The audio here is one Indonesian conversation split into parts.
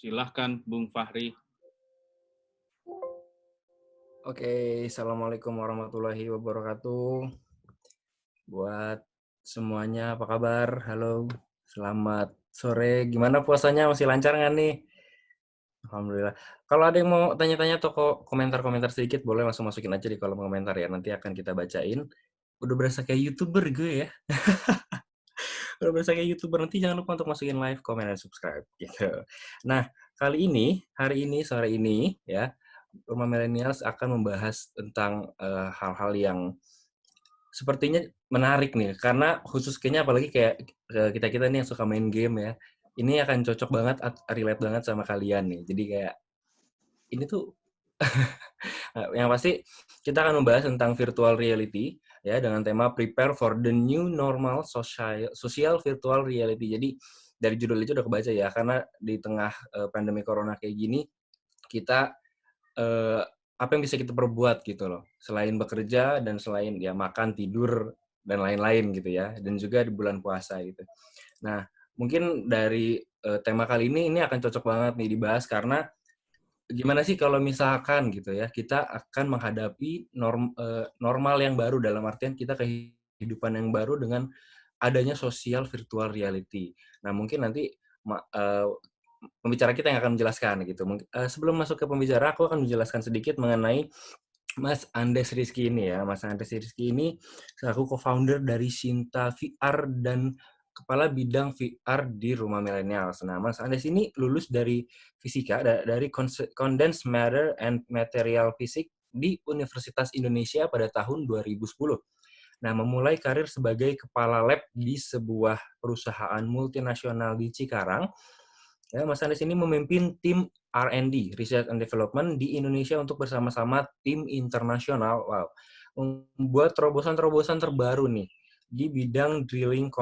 Silahkan Bung Fahri. Oke, Assalamualaikum warahmatullahi wabarakatuh. Buat semuanya, apa kabar? Halo, selamat sore. Gimana puasanya? Masih lancar nggak nih? Alhamdulillah. Kalau ada yang mau tanya-tanya atau komentar-komentar sedikit, boleh langsung masukin aja di kolom komentar ya. Nanti akan kita bacain. Udah berasa kayak YouTuber gue ya. Udah berasa kayak YouTuber. Nanti jangan lupa untuk masukin like, comment, dan subscribe gitu. Nah, hari ini, sore ini ya, Rumah Millennials akan membahas tentang hal-hal yang sepertinya menarik nih, karena khusus kayaknya apalagi kayak kita-kita nih yang suka main game ya, ini akan cocok banget, relate banget sama kalian nih. Jadi kayak ini tuh yang pasti kita akan membahas tentang virtual reality ya dengan tema Prepare for the New Normal Social Virtual Reality. Jadi dari judul itu udah kebaca ya, karena di tengah pandemi corona kayak gini kita apa yang bisa kita perbuat gitu loh, selain bekerja dan selain ya makan, tidur, dan lain-lain gitu ya, dan juga di bulan puasa gitu. Nah, mungkin dari tema kali ini akan cocok banget nih dibahas karena gimana sih kalau misalkan gitu ya, kita akan menghadapi normal yang baru, dalam artian kita kehidupan yang baru dengan adanya sosial virtual reality. Nah, mungkin nanti pembicara kita yang akan menjelaskan gitu. Sebelum masuk ke pembicara, aku akan menjelaskan sedikit mengenai Mas Andes Rizky ini ya. Mas Andes Rizky ini selaku co-founder dari Sinta VR dan kepala bidang VR di Rumah Millennials. Nah, Mas Andes ini lulus dari fisika, dari Condensed Matter and Material Physics di Universitas Indonesia pada tahun 2010. Nah, memulai karir sebagai kepala lab di sebuah perusahaan multinasional di Cikarang. Ya, Mas Andes ini memimpin tim R&D, Research and Development di Indonesia untuk bersama-sama tim internasional, membuat terobosan-terobosan terbaru nih di bidang drilling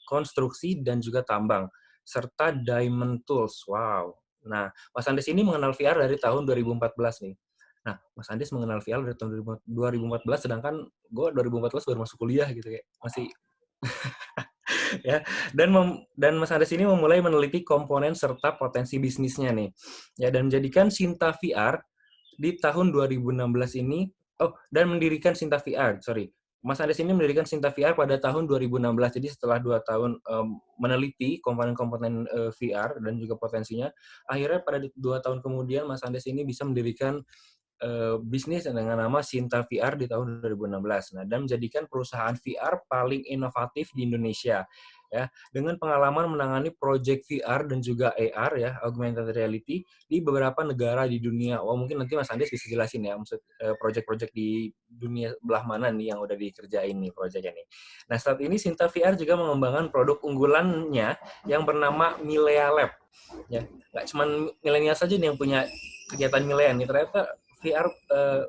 konstruksi dan juga tambang, serta diamond tools. Wow. Nah, Mas Andes ini mengenal VR dari tahun 2014 nih. Nah, Mas Andes mengenal VR dari tahun 2014, sedangkan gue 2014 baru masuk kuliah gitu ya. Masih ya. Dan Mas Andes ini memulai meneliti komponen serta potensi bisnisnya nih. Ya, dan menjadikan Sinta VR di tahun 2016 ini, dan mendirikan Sinta VR, sorry. Mas Andes ini mendirikan Sinta VR pada tahun 2016. Jadi setelah 2 tahun meneliti komponen-komponen VR dan juga potensinya, akhirnya pada 2 tahun kemudian Mas Andes ini bisa mendirikan bisnis dengan nama Sinta VR di tahun 2016. Nah, dan menjadikan perusahaan VR paling inovatif di Indonesia. Ya, dengan pengalaman menangani proyek VR dan juga AR ya, augmented reality di beberapa negara di dunia. Wah, mungkin nanti Mas Andes bisa jelasin ya, maksud proyek-proyek di dunia belah mana nih yang udah dikerjain nih proyeknya nih. Nah, saat ini Sinta VR juga mengembangkan produk unggulannya yang bernama Milea Lab. Ya, nggak cuma milenial saja nih yang punya kegiatan milenial nih, ternyata VR,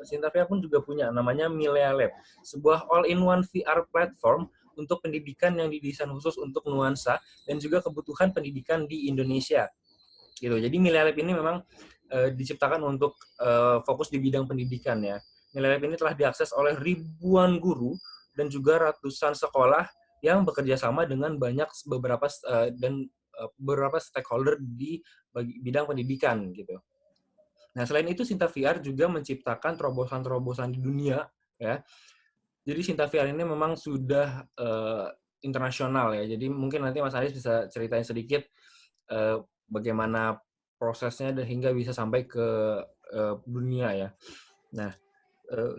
Sinta VR pun juga punya namanya Milea Lab, sebuah all-in-one VR platform untuk pendidikan yang didesain khusus untuk nuansa dan juga kebutuhan pendidikan di Indonesia. Gitu. Jadi Milea Lab ini memang diciptakan untuk fokus di bidang pendidikan ya. Milea Lab ini telah diakses oleh ribuan guru dan juga ratusan sekolah yang bekerja sama dengan beberapa stakeholder di bidang pendidikan gitu. Nah, selain itu Sinta VR juga menciptakan terobosan-terobosan di dunia ya. Jadi Sinta VR ini memang sudah internasional ya. Jadi mungkin nanti Mas Aris bisa ceritain sedikit bagaimana prosesnya dan hingga bisa sampai ke dunia ya. Nah,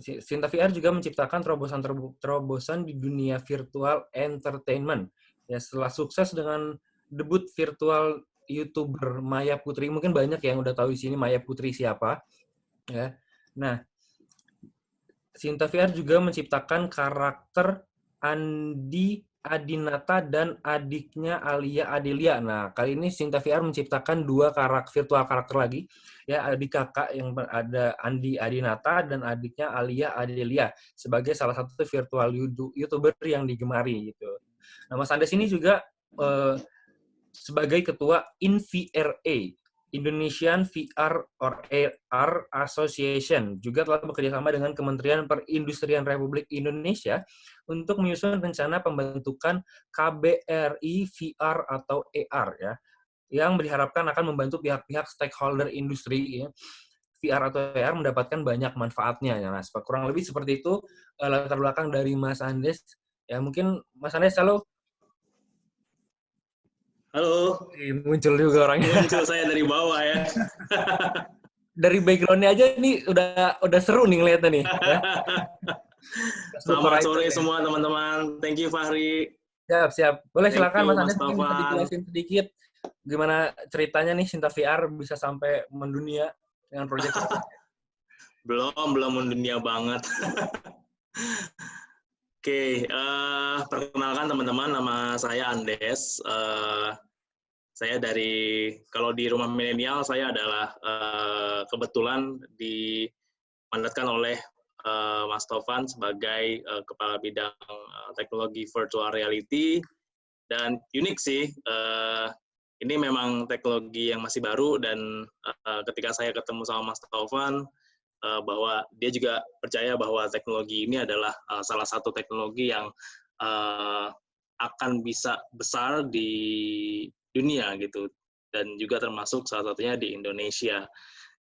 Sinta VR juga menciptakan terobosan di dunia virtual entertainment. Ya, setelah sukses dengan debut virtual YouTuber Maya Putri, mungkin banyak yang udah tahu di sini Maya Putri siapa, ya. Nah, Sinta VR juga menciptakan karakter Andi Adinata dan adiknya Alia Adelia. Nah, kali ini Sinta VR menciptakan dua virtual karakter lagi. Ya, adik kakak yang ada Andi Adinata dan adiknya Alia Adelia sebagai salah satu virtual YouTuber yang digemari gitu. Nah, Mas Andes ini juga sebagai ketua INVRA, Indonesian VR or AR Association, juga telah bekerjasama dengan Kementerian Perindustrian Republik Indonesia untuk menyusun rencana pembentukan KBRI VR atau AR ya. yang diharapkan akan membantu pihak-pihak stakeholder industri ya, VR atau AR mendapatkan banyak manfaatnya. Ya. Nah, kurang lebih seperti itu latar belakang dari Mas Andes. Ya mungkin Mas Andes, halo. Halo, Muncul juga orangnya. muncul saya dari bawah ya. Dari background-nya aja nih udah seru nih ngeliatnya nih. Ya. Selamat Supervisor sore ya. semua teman-teman. Thank you Fahri. Siap, siap. Boleh Thank silakan you Mas Mas Andes mungkin bisa Taufan. dijelasin sedikit gimana ceritanya nih Sinta VR bisa sampai mendunia dengan proyek. Belum mendunia banget. Oke, perkenalkan teman-teman, nama saya Andes. Saya kalau di Rumah Milenial, saya adalah kebetulan dimandatkan oleh Mas Taufan sebagai Kepala Bidang Teknologi Virtual Reality. Dan unik sih, ini memang teknologi yang masih baru, dan ketika saya ketemu sama Mas Taufan, bahwa dia juga percaya bahwa teknologi ini adalah salah satu teknologi yang akan bisa besar di dunia gitu, dan juga termasuk salah satunya di Indonesia.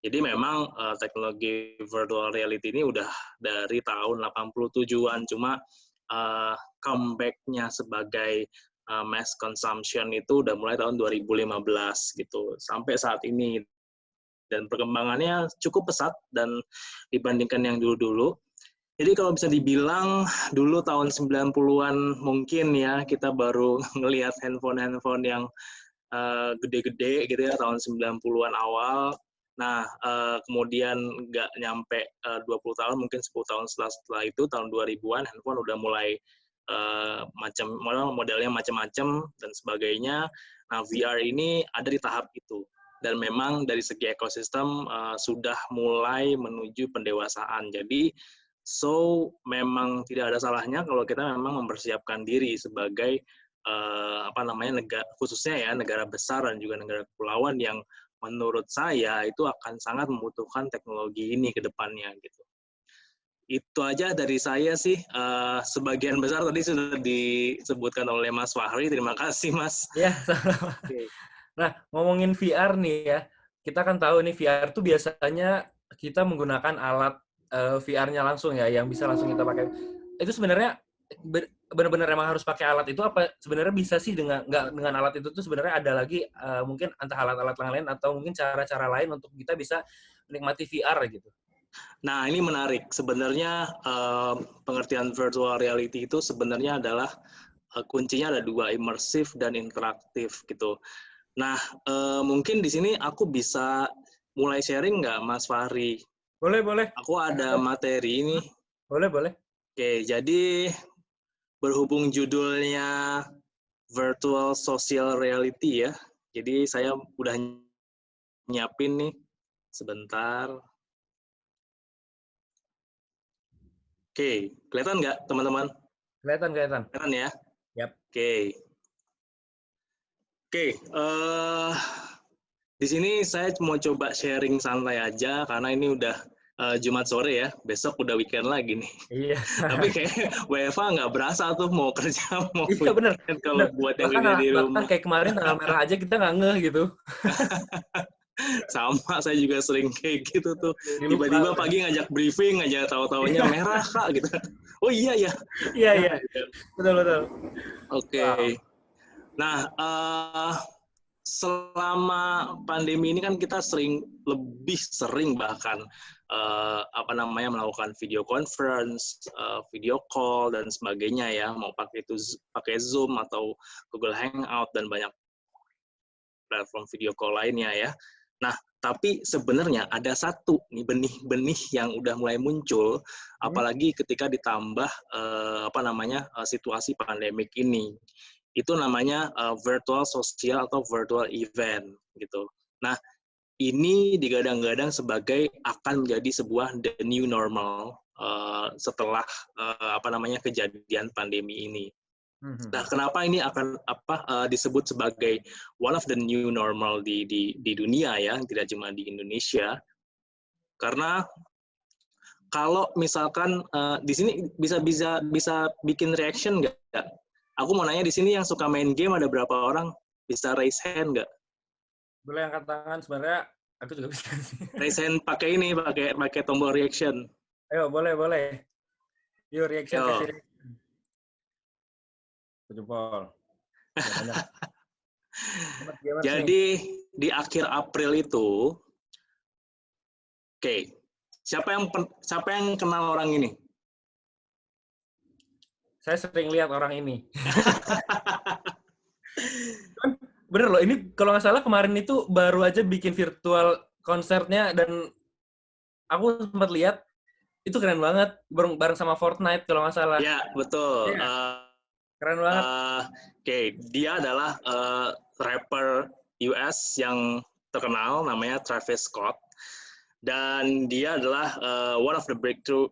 Jadi memang teknologi virtual reality ini udah dari tahun 87-an, cuma comeback-nya sebagai mass consumption itu udah mulai tahun 2015 gitu, sampai saat ini. Dan perkembangannya cukup pesat dan dibandingkan yang dulu-dulu. Jadi kalau bisa dibilang dulu tahun 90-an mungkin ya, kita baru ngelihat handphone yang gede-gede gitu ya, tahun 90-an awal. Nah, kemudian nggak nyampe 20 tahun, mungkin 10 tahun setelah itu, tahun 2000-an, handphone udah mulai modelnya macam-macam dan sebagainya. Nah, VR ini ada di tahap itu. Dan memang dari segi ekosistem sudah mulai menuju pendewasaan. Jadi, memang tidak ada salahnya kalau kita memang mempersiapkan diri sebagai khususnya ya negara besar dan juga negara kepulauan yang menurut saya itu akan sangat membutuhkan teknologi ini ke depannya gitu. Itu aja dari saya sih. Sebagian besar tadi sudah disebutkan oleh Mas Fahri. Terima kasih Mas. Ya, sama. Nah, ngomongin VR nih ya, kita kan tahu nih VR tuh biasanya kita menggunakan alat VR-nya langsung ya, yang bisa langsung kita pakai. Itu sebenarnya benar-benar emang harus pakai alat itu, apa sebenarnya bisa sih dengan alat itu tuh sebenarnya ada lagi mungkin entah alat-alat lain atau mungkin cara-cara lain untuk kita bisa menikmati VR gitu. Nah, ini menarik. Sebenarnya pengertian virtual reality itu sebenarnya adalah kuncinya ada dua, imersif dan interaktif gitu. Nah, mungkin di sini aku bisa mulai sharing nggak, Mas Fahri? Boleh. Aku ada materi ini. Boleh. Oke, jadi berhubung judulnya virtual social reality ya, jadi saya udah nyiapin nih, sebentar. Oke, kelihatan nggak teman-teman? Kelihatan. Kelihatan ya? Yap. Oke, di sini saya mau coba sharing santai aja karena ini udah Jumat sore ya, besok udah weekend lagi nih. Iya. Tapi kayak WFA nggak berasa tuh mau kerja mau Iya bener. weekend kalau buat yang Bahkan udah di bahkan rumah. kayak kemarin tanggal merah aja kita nggak ngeh gitu. Sama, saya juga sering kayak gitu tuh. Jadi lupa. Tiba-tiba pagi ngajak briefing aja, tahu-taunya merah Kak gitu. Oh iya ya. Iya. Betul. Oke. Nah, selama pandemi ini kan kita lebih sering bahkan melakukan video conference, video call dan sebagainya ya, mau pakai Zoom atau Google Hangout dan banyak platform video call lainnya ya. Nah, tapi sebenarnya ada satu nih benih-benih yang udah mulai muncul, apalagi ketika ditambah situasi pandemik ini. Itu namanya virtual social atau virtual event gitu. Nah, ini digadang-gadang sebagai akan menjadi sebuah the new normal setelah kejadian pandemi ini. Nah, kenapa ini akan disebut sebagai one of the new normal di dunia ya, tidak cuma di Indonesia? Karena kalau misalkan di sini bisa bikin reaction nggak? Aku mau nanya di sini yang suka main game ada berapa orang? Bisa raise hand nggak? Boleh angkat tangan, sebenarnya aku juga bisa sih. Raise hand pakai ini, pakai tombol reaction. Ayo, boleh, boleh. Yuk, reaction, kasih Yo. reaction. Jempol. Ya, banyak. Gamers nih. Jadi di akhir April itu, oke, siapa yang kenal orang ini? Saya sering lihat orang ini. Bener loh, ini kalau nggak salah kemarin itu baru aja bikin virtual konsernya dan aku sempat lihat itu keren banget bareng sama Fortnite kalau nggak salah. Ya, betul. Iya, keren banget. Oke, dia adalah rapper US yang terkenal, namanya Travis Scott. Dan dia adalah one of the breakthrough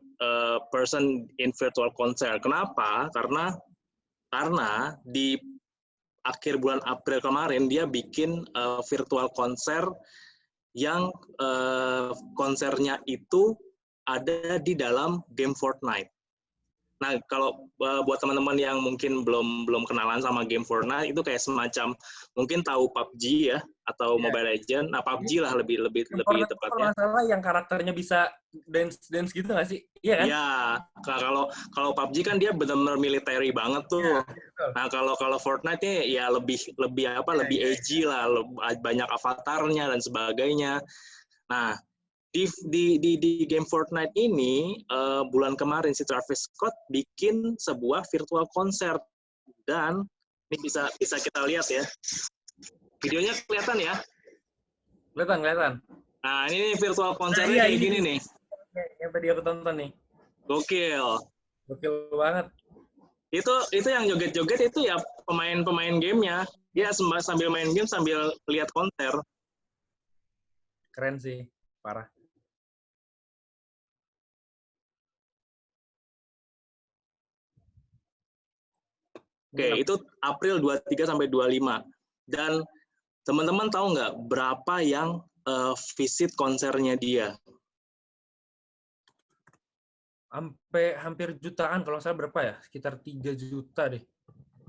person in virtual concert. Kenapa? Karena di akhir bulan April kemarin dia bikin virtual konser yang konsernya itu ada di dalam game Fortnite. Nah, kalau buat teman-teman yang mungkin belum kenalan sama game Fortnite, itu kayak semacam mungkin tahu PUBG ya atau Iya. Mobile Legend. Nah, PUBG lah lebih Fortnite itu kalau tepatnya. nggak salah yang karakternya bisa dance gitu nggak sih? Iya kan? Ya, kalau PUBG kan dia benar-benar military banget tuh. Iya, betul. Nah, kalau Fortnite nya ya lebih Iya, iya. edgy lah, banyak avatarnya dan sebagainya. Nah, di game Fortnite ini bulan kemarin si Travis Scott bikin sebuah virtual konser dan ini bisa kita lihat ya. Videonya kelihatan ya. Kelihatan. Nah, ini virtual konsernya Iya, kayak ini gini nih. yang tadi aku tonton nih. Gokil. Gokil banget. Itu yang joget-joget itu ya pemain-pemain gamenya. Dia sambil main game sambil lihat konser. Keren sih, parah. Oke, itu April 23 sampai 25. Dan teman-teman tahu nggak berapa yang visit konsernya dia? Sampai hampir jutaan, kalau saya berapa ya? Sekitar 3 juta deh.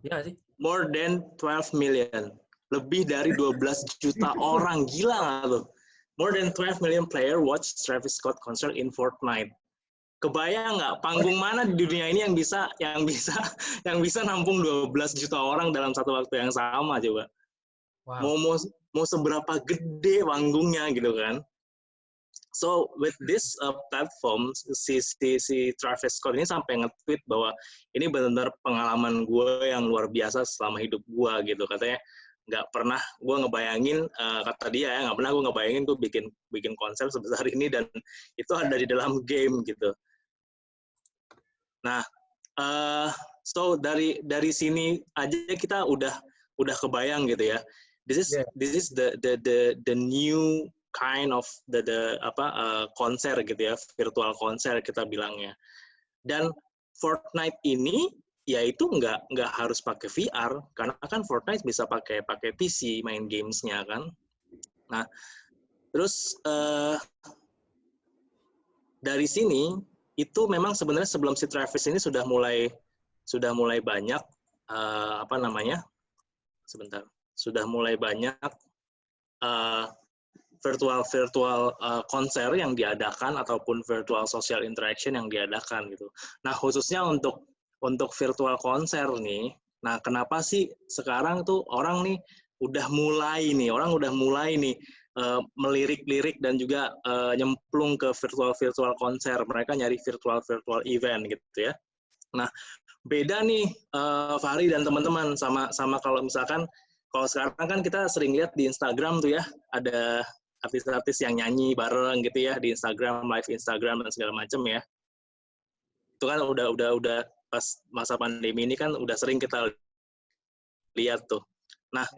Iya nggak sih? More than 12 million. Lebih dari 12 juta orang. Gila nggak tuh? More than 12 million player watch Travis Scott concert in Fortnite. Kebayang nggak panggung mana di dunia ini yang bisa nampung 12 juta orang dalam satu waktu yang sama coba. Wow. Mau seberapa gede panggungnya gitu kan. So with this platform si Travis Scott ini sampai nge-tweet bahwa ini benar-benar pengalaman gue yang luar biasa selama hidup gue gitu, katanya nggak pernah gue ngebayangin, kata dia ya, nggak pernah gue ngebayangin gue bikin konser sebesar ini dan itu ada di dalam game gitu. Nah, so dari sini aja kita udah kebayang gitu ya. This is the new kind of the konser gitu ya, virtual konser kita bilangnya. Dan Fortnite ini yaitu nggak harus pakai VR karena kan Fortnite bisa pakai PC main gamesnya kan. Nah, terus dari sini itu memang sebenarnya sebelum si Travis ini sudah mulai banyak sudah mulai banyak virtual konser yang diadakan ataupun virtual social interaction yang diadakan gitu. Nah, khususnya untuk virtual konser nih, nah kenapa sih sekarang tuh orang udah mulai nih melirik-lirik dan juga nyemplung ke virtual konser. Mereka nyari virtual event gitu ya. Nah, beda nih Fahri dan teman-teman sama kalau misalkan kalau sekarang kan kita sering lihat di Instagram tuh ya, ada artis-artis yang nyanyi bareng gitu ya di Instagram, live Instagram dan segala macam ya. Itu kan udah pas masa pandemi ini kan udah sering kita lihat tuh. Nah,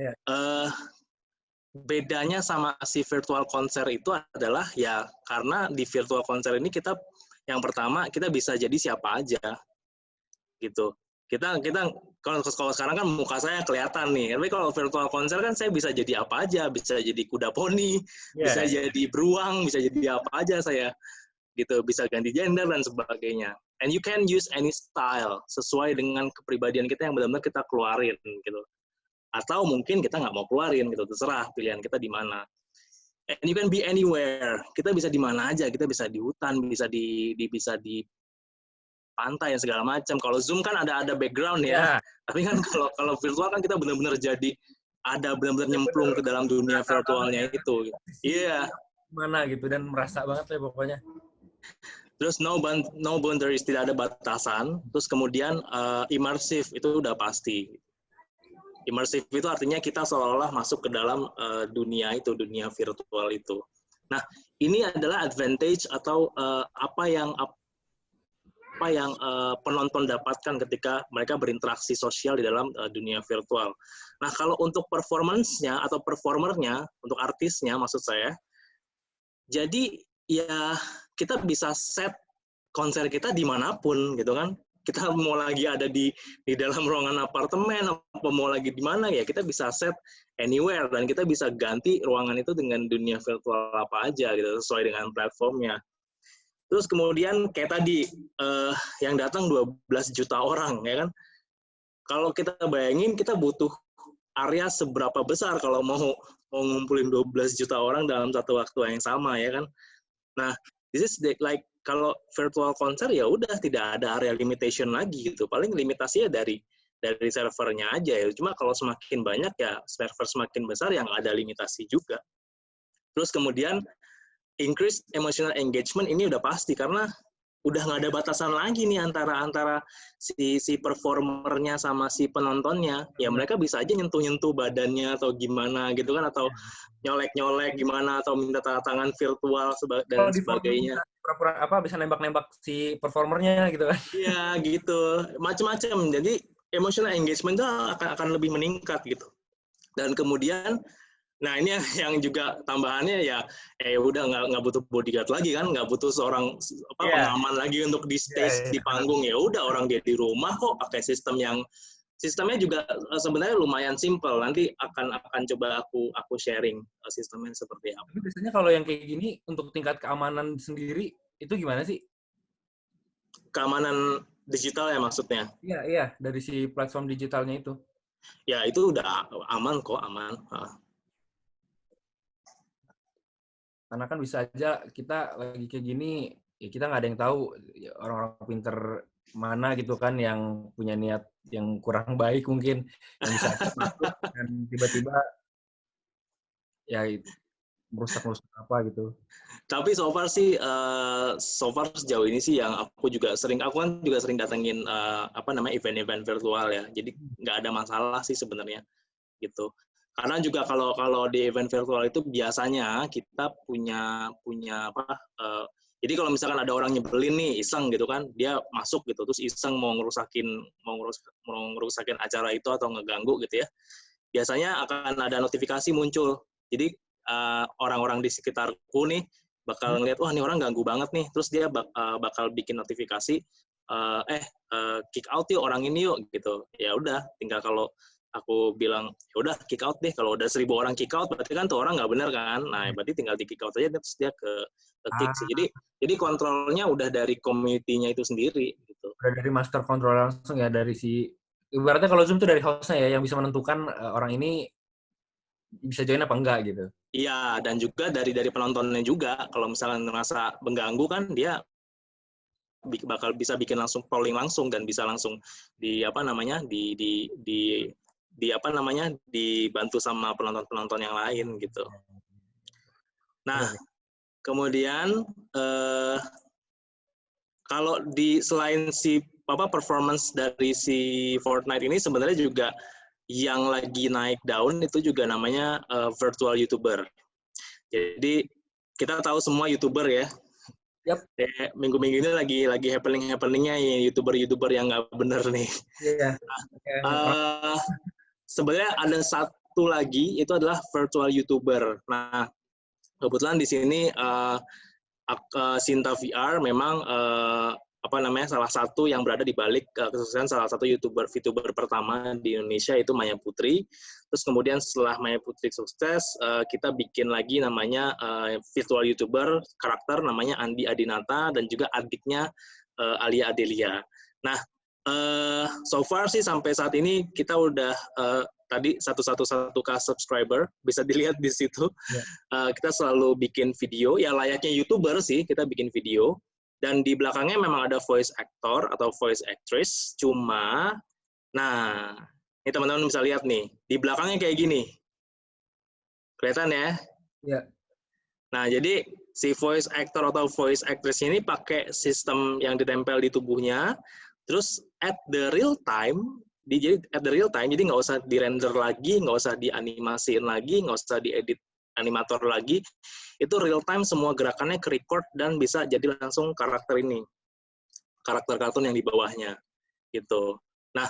bedanya sama si virtual konser itu adalah ya karena di virtual konser ini kita yang pertama kita bisa jadi siapa aja gitu. Kita kalau sekarang kan muka saya kelihatan nih, tapi kalau virtual konser kan saya bisa jadi apa aja, bisa jadi kuda poni, bisa jadi beruang, bisa jadi apa aja saya gitu, bisa ganti gender dan sebagainya. And you can use any style sesuai dengan kepribadian kita yang benar-benar kita keluarin gitu. Atau mungkin kita nggak mau keluarin gitu, terserah pilihan kita di mana. And you can be anywhere. Kita bisa di mana aja, kita bisa di hutan, bisa di pantai dan segala macam. Kalau Zoom kan ada background ya. Tapi kan kalau virtual kan kita benar-benar jadi ada benar-benar nyemplung ke dalam dunia virtualnya itu. Iya. Mana gitu dan merasa banget ya pokoknya. Terus no boundaries, tidak ada batasan. Terus kemudian immersive itu udah pasti. Immersive itu artinya kita seolah-olah masuk ke dalam dunia virtual itu. Nah, ini adalah advantage atau apa yang penonton dapatkan ketika mereka berinteraksi sosial di dalam dunia virtual. Nah, kalau untuk performance-nya atau performernya, untuk artisnya maksud saya, jadi ya kita bisa set konser kita dimanapun gitu kan. Kita mau lagi ada di dalam ruangan apartemen, apa mau lagi di mana ya, kita bisa set anywhere dan kita bisa ganti ruangan itu dengan dunia virtual apa aja gitu, sesuai dengan platformnya. Terus kemudian kayak tadi, yang datang 12 juta orang, ya kan? Kalau kita bayangin, kita butuh area seberapa besar kalau mau ngumpulin 12 juta orang dalam satu waktu yang sama, ya kan? Nah, this is like kalau virtual konser ya udah tidak ada area limitation lagi gitu. Paling limitasinya dari servernya aja ya. Cuma kalau semakin banyak ya server semakin besar yang ada limitasi juga. Terus kemudian increase emotional engagement ini udah pasti karena udah nggak ada batasan lagi nih antara si performernya sama si penontonnya. Ya mereka bisa aja nyentuh badannya atau gimana gitu kan, atau nyolek gimana, atau minta tanda tangan virtual dan sebagainya. Pura-pura bisa nembak-nembak si performernya gitu kan. Iya gitu, macam-macam. Jadi emotional engagement itu akan lebih meningkat gitu. Dan kemudian nah ini yang juga tambahannya ya udah nggak butuh bodyguard lagi kan, nggak butuh seorang pengaman lagi untuk di stage di panggung. Ya udah orang dia di rumah kok pakai sistemnya juga sebenarnya lumayan simple. Nanti akan coba aku sharing sistemnya seperti apa. Tapi biasanya kalau yang kayak gini untuk tingkat keamanan sendiri itu gimana sih? Keamanan digital ya maksudnya? Iya dari si platform digitalnya itu. Ya itu udah aman kok, aman. Karena kan bisa aja kita lagi kayak gini, ya kita nggak ada yang tahu orang-orang pinter mana gitu kan yang punya niat yang kurang baik mungkin yang bisa masuk dan tiba-tiba ya merusak apa gitu. Tapi so far sejauh ini sih yang aku kan juga sering datengin event-event virtual ya. Jadi nggak ada masalah sih sebenarnya gitu. Karena juga kalau di event virtual itu biasanya kita punya jadi kalau misalkan ada orang nyebelin nih, iseng gitu kan, dia masuk gitu terus iseng mau ngerusakin acara itu atau ngeganggu gitu ya. Biasanya akan ada notifikasi muncul. Jadi orang-orang di sekitarku nih bakal ngeliat, wah ini orang ganggu banget nih, terus dia bakal bikin notifikasi, kick out yuk orang ini yuk gitu. Ya udah, tinggal kalau aku bilang ya udah kick out deh, kalau udah 1.000 orang kick out berarti kan tuh orang nggak bener kan, nah berarti tinggal di kick out aja terus dia ke kick sih. Jadi kontrolnya udah dari community-nya itu sendiri gitu. Udah dari master control langsung ya, dari si ibaratnya kalau Zoom tuh dari host-nya ya yang bisa menentukan orang ini bisa join apa enggak gitu. Iya, dan juga dari penontonnya juga. Kalau misalnya merasa mengganggu kan dia bakal bisa bikin langsung polling langsung dan bisa langsung dibantu sama penonton yang lain gitu. Nah, kemudian kalau selain si performance dari si Fortnite ini sebenarnya juga yang lagi naik daun itu juga namanya virtual YouTuber. Jadi kita tahu semua YouTuber ya. Yep. Minggu-minggu ini lagi happeningnya ya YouTuber yang nggak bener nih. Iya. Sebenarnya ada satu lagi, itu adalah virtual YouTuber. Nah, kebetulan di sini Sinta VR memang salah satu yang berada di balik kesuksesan salah satu VTuber pertama di Indonesia, itu Maya Putri. Terus kemudian setelah Maya Putri sukses, kita bikin lagi namanya virtual YouTuber karakter namanya Andi Adinata dan juga adiknya Alia Adelia. Nah, so far sih sampai saat ini kita udah tadi 111K subscriber, bisa dilihat di situ. Kita selalu bikin video, ya layaknya YouTuber sih, kita bikin video. Dan di belakangnya memang ada voice actor atau voice actress, cuma, nah, ini teman-teman bisa lihat nih, di belakangnya kayak gini. Kelihatan ya? Ya. Nah, jadi si voice actor atau voice actress ini pakai sistem yang ditempel di tubuhnya, terus at the real time, jadi nggak usah di-render lagi, nggak usah dianimasiin lagi, nggak usah diedit animator lagi, itu real time semua gerakannya ke-record dan bisa jadi langsung karakter ini, karakter kartun yang di bawahnya, gitu. Nah,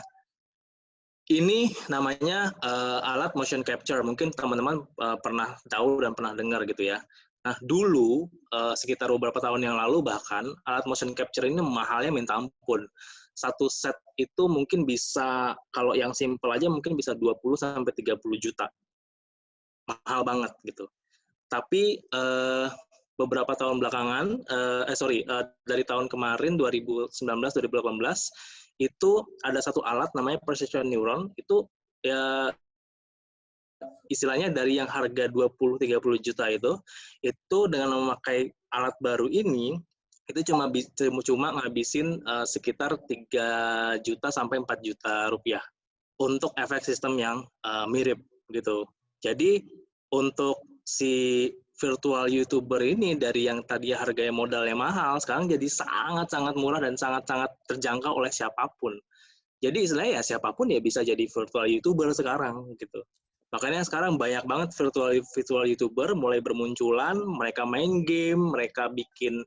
ini namanya alat motion capture. Mungkin teman-teman pernah tahu dan pernah dengar gitu ya. Nah, dulu sekitar beberapa tahun yang lalu bahkan alat motion capture ini mahalnya minta ampun. Satu set itu mungkin bisa, kalau yang simple aja mungkin bisa 20-30 juta. Mahal banget gitu. Tapi beberapa tahun belakangan, dari tahun kemarin 2019-2018 itu ada satu alat namanya precision neuron, itu ya istilahnya dari yang harga 20-30 juta itu dengan memakai alat baru ini itu cuma ngabisin sekitar 3 juta sampai 4 juta rupiah untuk efek sistem yang mirip gitu. Jadi untuk si virtual YouTuber ini dari yang tadi harganya modalnya mahal, sekarang jadi sangat-sangat murah dan sangat-sangat terjangkau oleh siapapun. Jadi istilahnya ya siapapun ya bisa jadi virtual YouTuber sekarang gitu. Makanya sekarang banyak banget virtual YouTuber mulai bermunculan, mereka main game, mereka bikin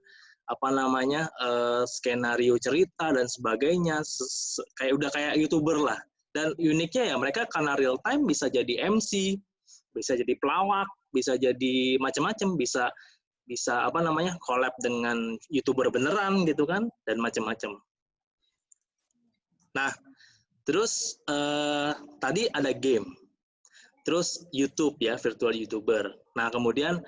skenario cerita dan sebagainya, udah kayak YouTuber lah. Dan uniknya ya mereka karena real time bisa jadi MC, bisa jadi pelawak, bisa jadi macam-macam, bisa collab dengan YouTuber beneran gitu kan, dan macam-macam. Nah, terus tadi ada game, terus YouTube ya, virtual YouTuber. Nah, kemudian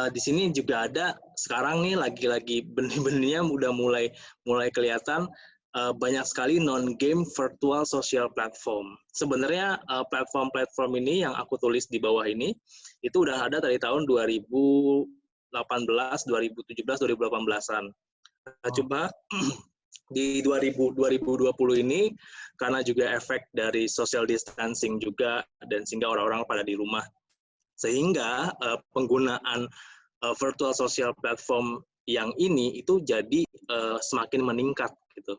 di sini juga ada sekarang nih lagi-lagi benih-benihnya udah mulai kelihatan banyak sekali non-game virtual social platform. Sebenarnya platform-platform ini yang aku tulis di bawah ini itu udah ada dari tahun 2018, 2017, 2018-an. Nah, coba di 2020 ini karena juga efek dari social distancing juga dan sehingga orang-orang pada di rumah, sehingga penggunaan virtual social platform yang ini itu jadi semakin meningkat gitu.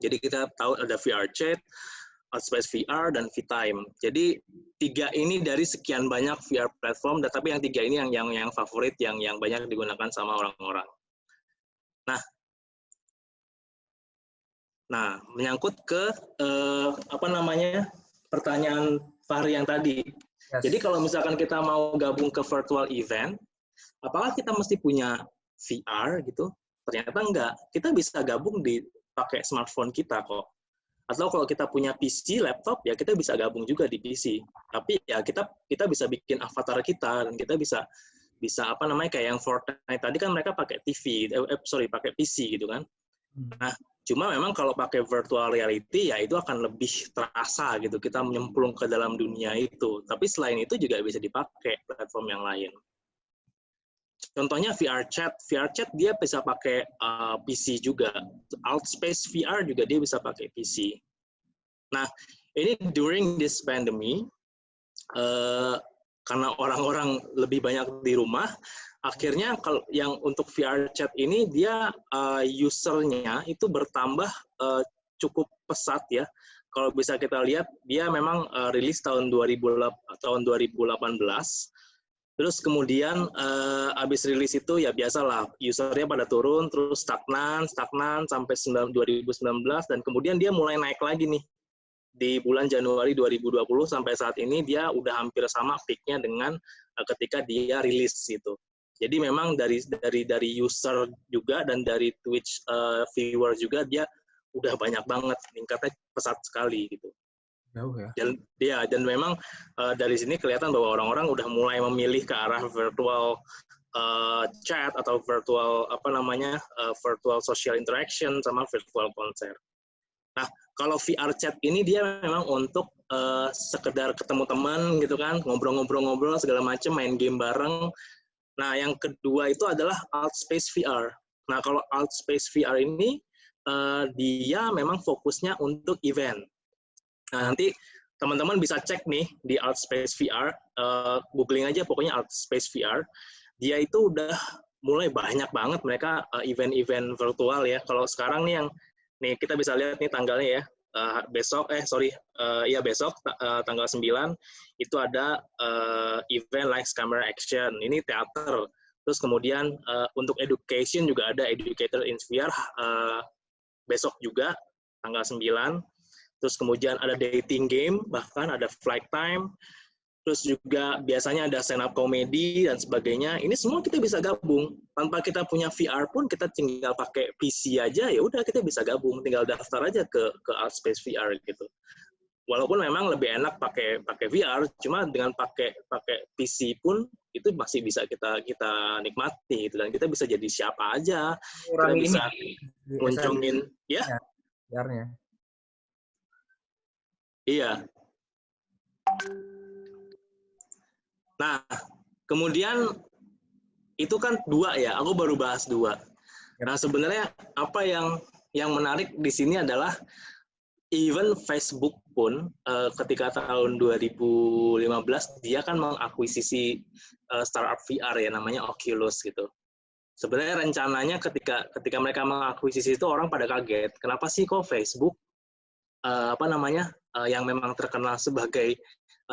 Jadi kita tahu ada VR Chat, Outspace VR, dan VTime. Jadi 3 ini dari sekian banyak VR platform, tapi yang 3 ini yang favorit, yang banyak digunakan sama orang-orang. Nah, menyangkut ke pertanyaan Fahri yang tadi. Yes. Jadi kalau misalkan kita mau gabung ke virtual event, apakah kita mesti punya VR gitu? Ternyata enggak. Kita bisa gabung pakai smartphone kita kok. Atau kalau kita punya PC, laptop, ya kita bisa gabung juga di PC. Tapi ya kita bisa bikin avatar kita dan kita bisa kayak yang Fortnite tadi kan mereka pakai pakai PC gitu kan. Nah, cuma memang kalau pakai virtual reality ya itu akan lebih terasa gitu, kita menyemplung ke dalam dunia itu. Tapi selain itu juga bisa dipakai platform yang lain. Contohnya VR Chat dia bisa pakai PC juga. Outspace VR juga dia bisa pakai PC. Nah, ini during this pandemic, karena orang-orang lebih banyak di rumah, akhirnya kalau yang untuk VR Chat ini dia usernya itu bertambah cukup pesat ya. Kalau bisa kita lihat dia memang rilis tahun 2018. Terus kemudian habis rilis itu ya biasalah usernya pada turun, terus stagnan sampai 2019, dan kemudian dia mulai naik lagi nih di bulan Januari 2020 sampai saat ini dia udah hampir sama peak-nya dengan ketika dia rilis gitu. Jadi memang dari user juga dan dari Twitch viewer juga dia udah banyak banget, meningkatnya pesat sekali gitu. Jauh ya. Dan memang dari sini kelihatan bahwa orang-orang udah mulai memilih ke arah virtual chat atau virtual virtual social interaction sama virtual konser. Nah, Kalau VR chat ini dia memang untuk sekedar ketemu teman gitu kan, ngobrol-ngobrol segala macam, main game bareng. Nah, yang kedua itu adalah Altspace VR. Nah, kalau Altspace VR ini dia memang fokusnya untuk event. Nah, nanti teman-teman bisa cek nih di Altspace VR, googling aja pokoknya Altspace VR. Dia itu udah mulai banyak banget mereka event-event virtual ya. Kalau sekarang nih yang nih kita bisa lihat nih tanggalnya ya. Besok besok tanggal 9 itu ada event Lights Camera Action. Ini teater. Terus kemudian untuk education juga ada Educator in VR besok juga tanggal 9. Terus kemudian ada dating game, bahkan ada flight time. Terus juga biasanya ada stand up comedy dan sebagainya. Ini semua kita bisa gabung. Tanpa kita punya VR pun kita tinggal pakai PC aja, ya udah kita bisa gabung. Tinggal daftar aja ke Altspace VR gitu. Walaupun memang lebih enak pakai VR, cuma dengan pakai PC pun itu masih bisa kita nikmati gitu. Dan kita bisa jadi siapa aja. Kita bisa nguncungin ya. VR-nya. Iya. Nah, kemudian itu kan 2 ya, aku baru bahas 2. Nah, sebenarnya apa yang menarik di sini adalah even Facebook pun ketika tahun 2015 dia kan mengakuisisi startup VR ya namanya Oculus gitu. Sebenarnya rencananya ketika mereka mengakuisisi itu orang pada kaget. Kenapa sih kok Facebook yang memang terkenal sebagai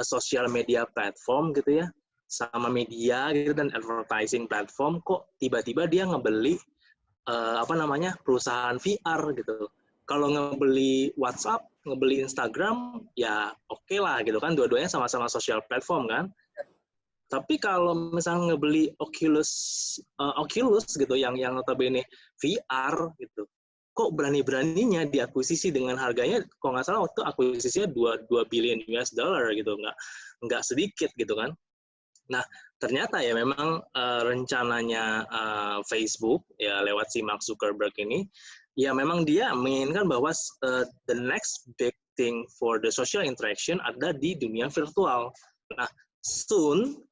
social media platform gitu ya, sama media gitu dan advertising platform, kok tiba-tiba dia ngebeli perusahaan VR gitu. Kalau ngebeli WhatsApp, ngebeli Instagram, ya oke lah gitu kan, dua-duanya sama-sama social platform kan. Tapi kalau misalnya ngebeli Oculus gitu, yang notabene VR gitu, kok berani-beraninya diakuisisi dengan harganya, kalau nggak salah waktu akuisisinya 2 billion US dollar gitu, nggak sedikit gitu kan. Nah, ternyata ya memang rencananya Facebook ya lewat si Mark Zuckerberg ini, ya memang dia menginginkan bahwa the next big thing for the social interaction ada di dunia virtual. Nah, soon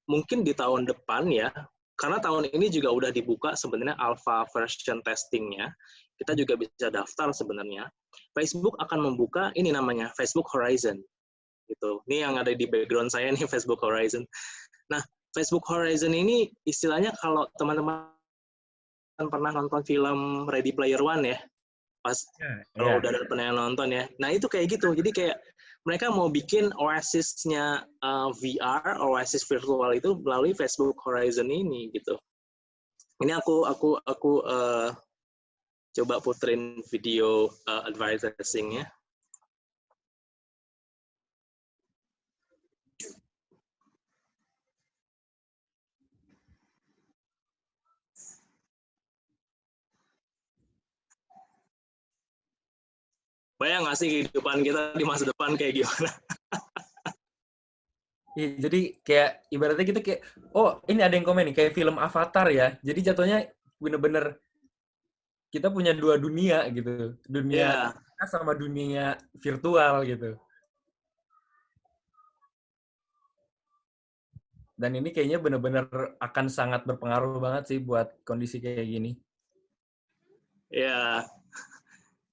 mungkin di tahun depan ya, karena tahun ini juga udah dibuka sebenarnya alpha version testingnya, kita juga bisa daftar sebenarnya. Facebook akan membuka ini namanya Facebook Horizon. Gitu. Ini yang ada di background saya nih Facebook Horizon. Nah, Facebook Horizon ini istilahnya kalau teman-teman pernah nonton film Ready Player One ya, kalau udah pernah nonton ya. Nah itu kayak gitu. Jadi kayak mereka mau bikin Oasis-nya VR, Oasis virtual itu melalui Facebook Horizon ini gitu. Ini aku coba puterin video advertising-nya. Bayang nggak sih kehidupan kita di masa depan kayak gimana? Jadi kayak ibaratnya kita kayak, oh ini ada yang komen nih, kayak film Avatar ya. Jadi jatuhnya bener-bener kita punya 2 dunia gitu. Dunia sama dunia virtual gitu. Dan ini kayaknya bener-bener akan sangat berpengaruh banget sih buat kondisi kayak gini.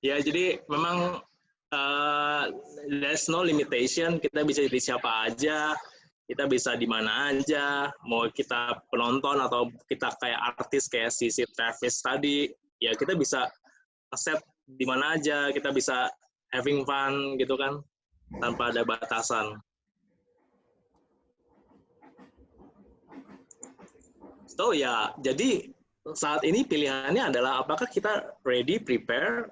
Ya, jadi memang there's no limitation, kita bisa jadi siapa aja, kita bisa di mana aja, mau kita penonton atau kita kayak artis kayak si Travis tadi, ya kita bisa set di mana aja, kita bisa having fun gitu kan, tanpa ada batasan. So ya, jadi saat ini pilihannya adalah apakah kita ready, prepare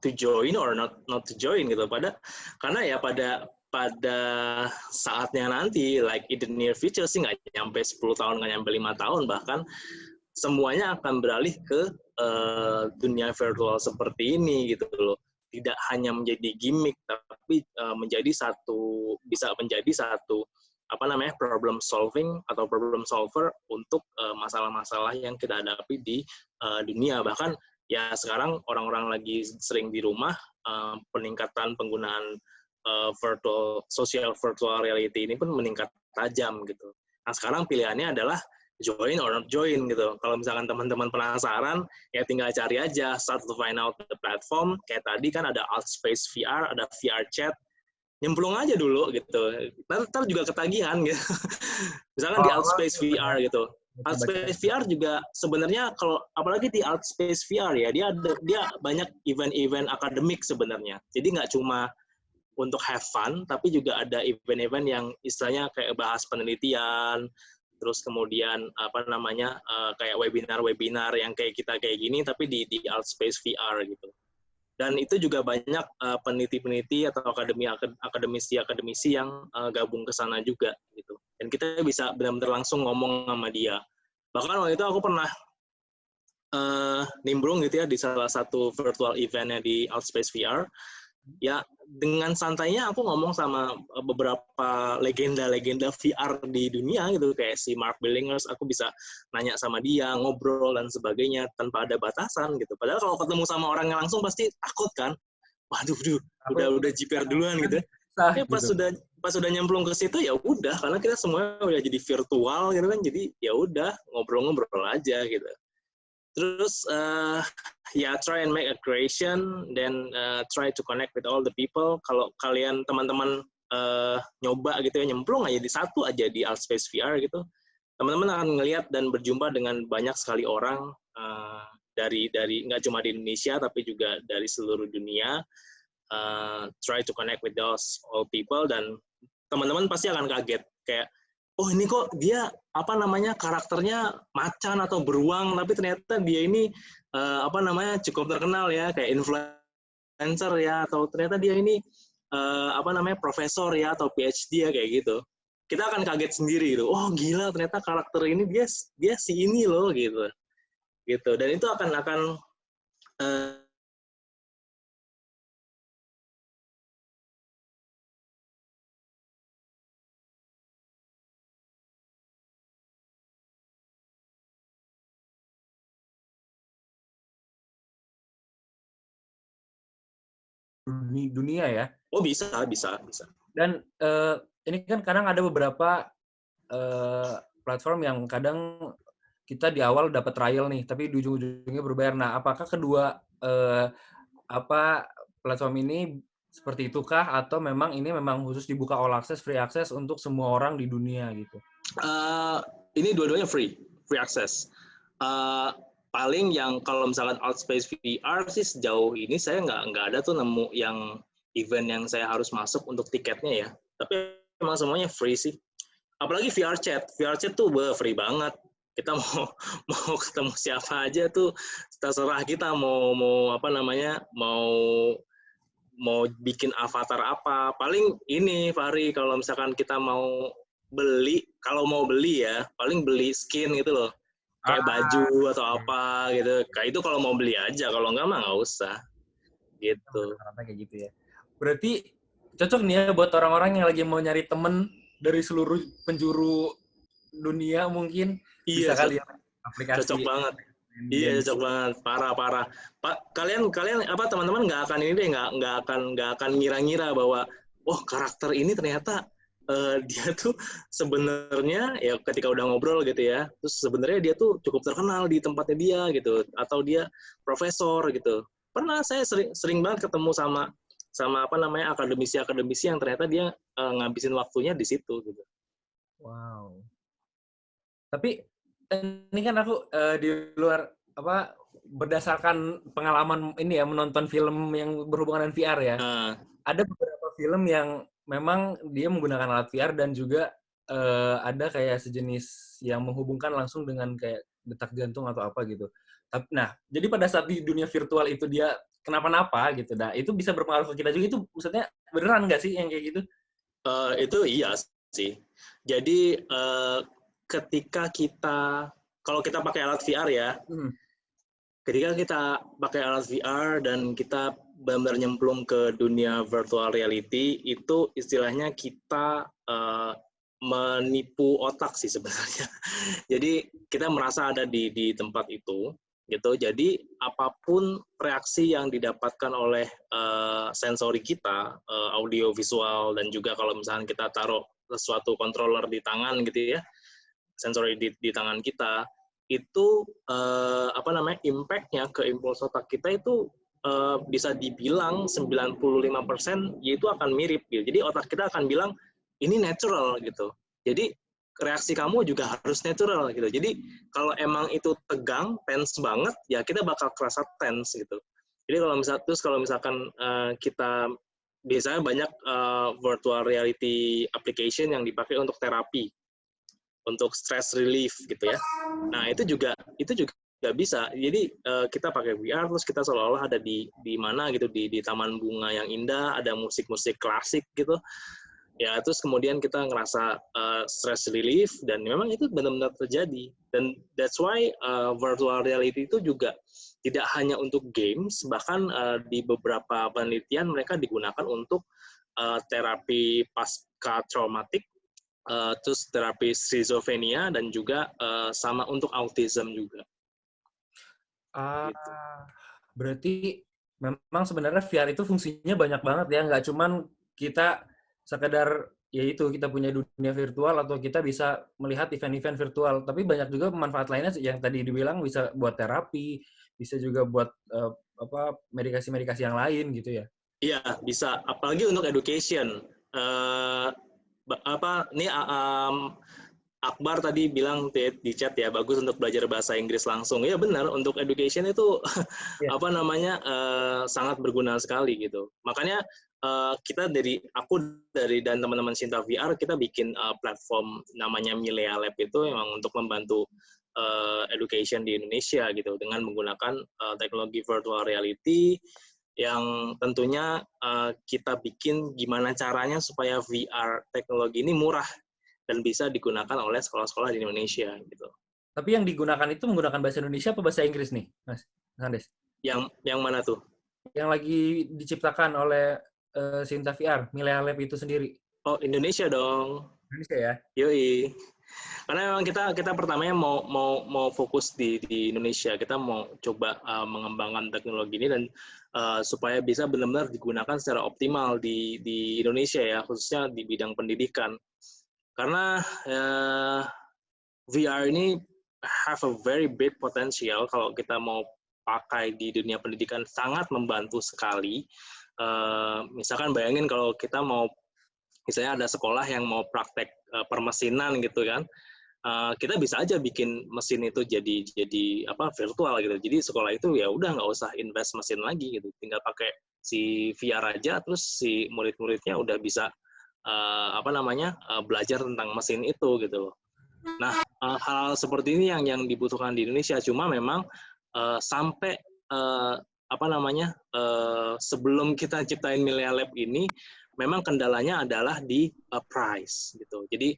to join or not to join gitu. Karena ya pada saatnya nanti, like in the near future sih nggak nyampe 10 tahun, nggak nyampe 5 tahun, bahkan semuanya akan beralih ke dunia virtual seperti ini gitu loh. Tidak hanya menjadi gimmick, tapi bisa menjadi satu problem solving atau problem solver untuk masalah-masalah yang kita hadapi di dunia. Bahkan ya sekarang orang-orang lagi sering di rumah, peningkatan penggunaan virtual reality ini pun meningkat tajam gitu. Nah sekarang pilihannya adalah join or not join gitu. Kalau misalkan teman-teman penasaran, ya tinggal cari aja, start to find out the platform. Kayak tadi kan ada Altspace VR, ada VR Chat, nyemplung aja dulu gitu. Ntar juga ketagihan gitu. Misalkan di Altspace VR gitu. Altspace VR juga sebenarnya kalau apalagi di Altspace VR ya, dia banyak event-event akademik sebenarnya. Jadi nggak cuma untuk have fun, tapi juga ada event-event yang istilahnya kayak bahas penelitian, terus kemudian apa namanya kayak webinar-webinar yang kayak kita kayak gini, tapi di Altspace VR gitu. Dan itu juga banyak peneliti-peneliti atau akademisi yang gabung ke sana juga gitu. Dan kita bisa benar-benar langsung ngomong sama dia. Bahkan waktu itu aku pernah nimbrung gitu ya di salah satu virtual eventnya di Altspace VR. Ya dengan santainya aku ngomong sama beberapa legenda-legenda VR di dunia gitu, kayak si Mark Billingers, aku bisa nanya sama dia, ngobrol dan sebagainya tanpa ada batasan gitu. Padahal kalau ketemu sama orangnya langsung pasti takut kan, waduh, udah JPR duluan gitu. Pas sudah nyemplung ke situ ya udah, karena kita semua udah jadi virtual gitu kan, jadi ya udah ngobrol-ngobrol aja gitu. Terus ya try and make a creation, then try to connect with all the people. Kalau kalian teman-teman nyoba gitu ya, nyemplung aja di satu aja di Altspace VR gitu, teman-teman akan ngelihat dan berjumpa dengan banyak sekali orang dari nggak cuma di Indonesia tapi juga dari seluruh dunia. Try to connect with those all people, dan teman-teman pasti akan kaget kayak, oh ini kok dia apa namanya karakternya macan atau beruang, tapi ternyata dia ini apa namanya cukup terkenal ya, kayak influencer ya, atau ternyata dia ini apa namanya profesor ya atau PhD ya, kayak gitu. Kita akan kaget sendiri gitu. Oh gila, ternyata karakter ini dia si ini loh gitu. Dan itu akan dunia ya. oh bisa. Dan ini kan kadang ada beberapa platform yang kadang kita di awal dapat trial nih, tapi di ujung-ujungnya berbayar. Nah, apakah kedua platform ini seperti itukah, atau memang ini memang khusus dibuka all access, free access untuk semua orang di dunia gitu? Ini dua-duanya free access. Paling yang kalau misalkan Altspace VR sih sejauh ini saya nggak ada tuh nemu yang event yang saya harus masuk untuk tiketnya ya. Tapi memang semuanya free sih. Apalagi VR Chat tuh free banget. Kita mau ketemu siapa aja tuh terserah kita mau apa namanya mau bikin avatar apa. Paling ini Fahri, kalau misalkan kita mau beli ya paling beli skin gitu loh, kayak baju atau apa gitu. Kayak itu kalau mau beli aja, kalau enggak mah nggak usah gitu. Kayak gitu ya. Berarti cocok nih ya buat orang-orang yang lagi mau nyari temen dari seluruh penjuru dunia mungkin. Iya, Bisa kali ya aplikasi. cocok banget. Iya, cocok banget, parah. Pak, kalian apa teman-teman nggak akan ini deh, nggak akan ngira-ngira bahwa karakter ini ternyata dia tuh sebenarnya ya ketika udah ngobrol gitu ya, terus sebenarnya dia tuh cukup terkenal di tempatnya dia gitu, atau dia profesor gitu. Pernah saya sering banget ketemu sama apa namanya akademisi yang ternyata dia ngabisin waktunya di situ gitu. Wow. Tapi ini kan aku di luar berdasarkan pengalaman ini ya, menonton film yang berhubungan dengan VR ya. Ada beberapa film yang memang dia menggunakan alat VR dan juga ada kayak sejenis yang menghubungkan langsung dengan kayak detak jantung atau apa gitu. Nah, jadi pada saat di dunia virtual itu dia kenapa-napa gitu. Nah, itu bisa berpengaruh ke kita juga. Itu maksudnya beneran nggak sih yang kayak gitu? Itu iya sih. Jadi ketika kalau kita pakai alat VR ya, ketika kita pakai alat VR dan kita benar-benar nyemplung ke dunia virtual reality, itu istilahnya kita menipu otak sih sebenarnya. Jadi kita merasa ada di tempat itu, gitu. Jadi apapun reaksi yang didapatkan oleh sensori kita, audio, visual, dan juga kalau misalnya kita taruh sesuatu controller di tangan gitu ya, sensori di tangan kita, itu impact-nya ke impuls otak kita itu bisa dibilang 95% yaitu akan mirip gitu. Jadi otak kita akan bilang ini natural gitu. Jadi reaksi kamu juga harus natural gitu. Jadi kalau emang itu tegang, tense banget, ya kita bakal kerasa tense gitu. Jadi kalau misalkan kita biasanya banyak virtual reality application yang dipakai untuk terapi, untuk stress relief gitu ya. Nah itu juga nggak bisa. Jadi kita pakai VR terus kita seolah-olah ada di mana gitu, di taman bunga yang indah, ada musik-musik klasik gitu. Ya terus kemudian kita ngerasa stress relief, dan memang itu benar-benar terjadi. Dan that's why virtual reality itu juga tidak hanya untuk games, bahkan di beberapa penelitian mereka digunakan untuk terapi pasca traumatik, terus terapi skizofrenia, dan juga sama untuk autism juga. Gitu. Berarti memang sebenarnya VR itu fungsinya banyak banget ya, nggak cuman kita sekedar yaitu kita punya dunia virtual atau kita bisa melihat event-event virtual, tapi banyak juga manfaat lainnya yang tadi dibilang bisa buat terapi, bisa juga buat medikasi-medikasi yang lain gitu ya. Iya, bisa. Apalagi untuk education. Akbar tadi bilang di chat ya, bagus untuk belajar bahasa Inggris langsung. Ya benar, untuk education itu Yeah. sangat berguna sekali gitu. Makanya aku dan teman-teman Sinta VR, kita bikin platform namanya Milea Lab itu memang untuk membantu education di Indonesia gitu, dengan menggunakan teknologi virtual reality yang tentunya kita bikin gimana caranya supaya VR teknologi ini murah dan bisa digunakan oleh sekolah-sekolah di Indonesia gitu. Tapi yang digunakan itu menggunakan bahasa Indonesia apa bahasa Inggris nih, Mas Andes? Yang mana tuh? Yang lagi diciptakan oleh Sinta VR, Milea Lab itu sendiri. Oh, Indonesia dong. Indonesia ya? Yoi. Karena memang kita pertamanya mau fokus di Indonesia. Kita mau coba mengembangkan teknologi ini, dan supaya bisa benar-benar digunakan secara optimal di Indonesia ya, khususnya di bidang pendidikan. Karena VR ini have a very big potential kalau kita mau pakai di dunia pendidikan, sangat membantu sekali. Misalkan bayangin kalau kita mau, misalnya ada sekolah yang mau praktek permesinan gitu kan, kita bisa aja bikin mesin itu jadi virtual gitu. Jadi sekolah itu ya udah nggak usah invest mesin lagi gitu, tinggal pakai si VR aja, terus si murid-muridnya udah bisa belajar tentang mesin itu gitu loh. Nah, hal seperti ini yang dibutuhkan di Indonesia. Cuma memang sampai sebelum kita ciptain Milea Lab ini, memang kendalanya adalah di price gitu. Jadi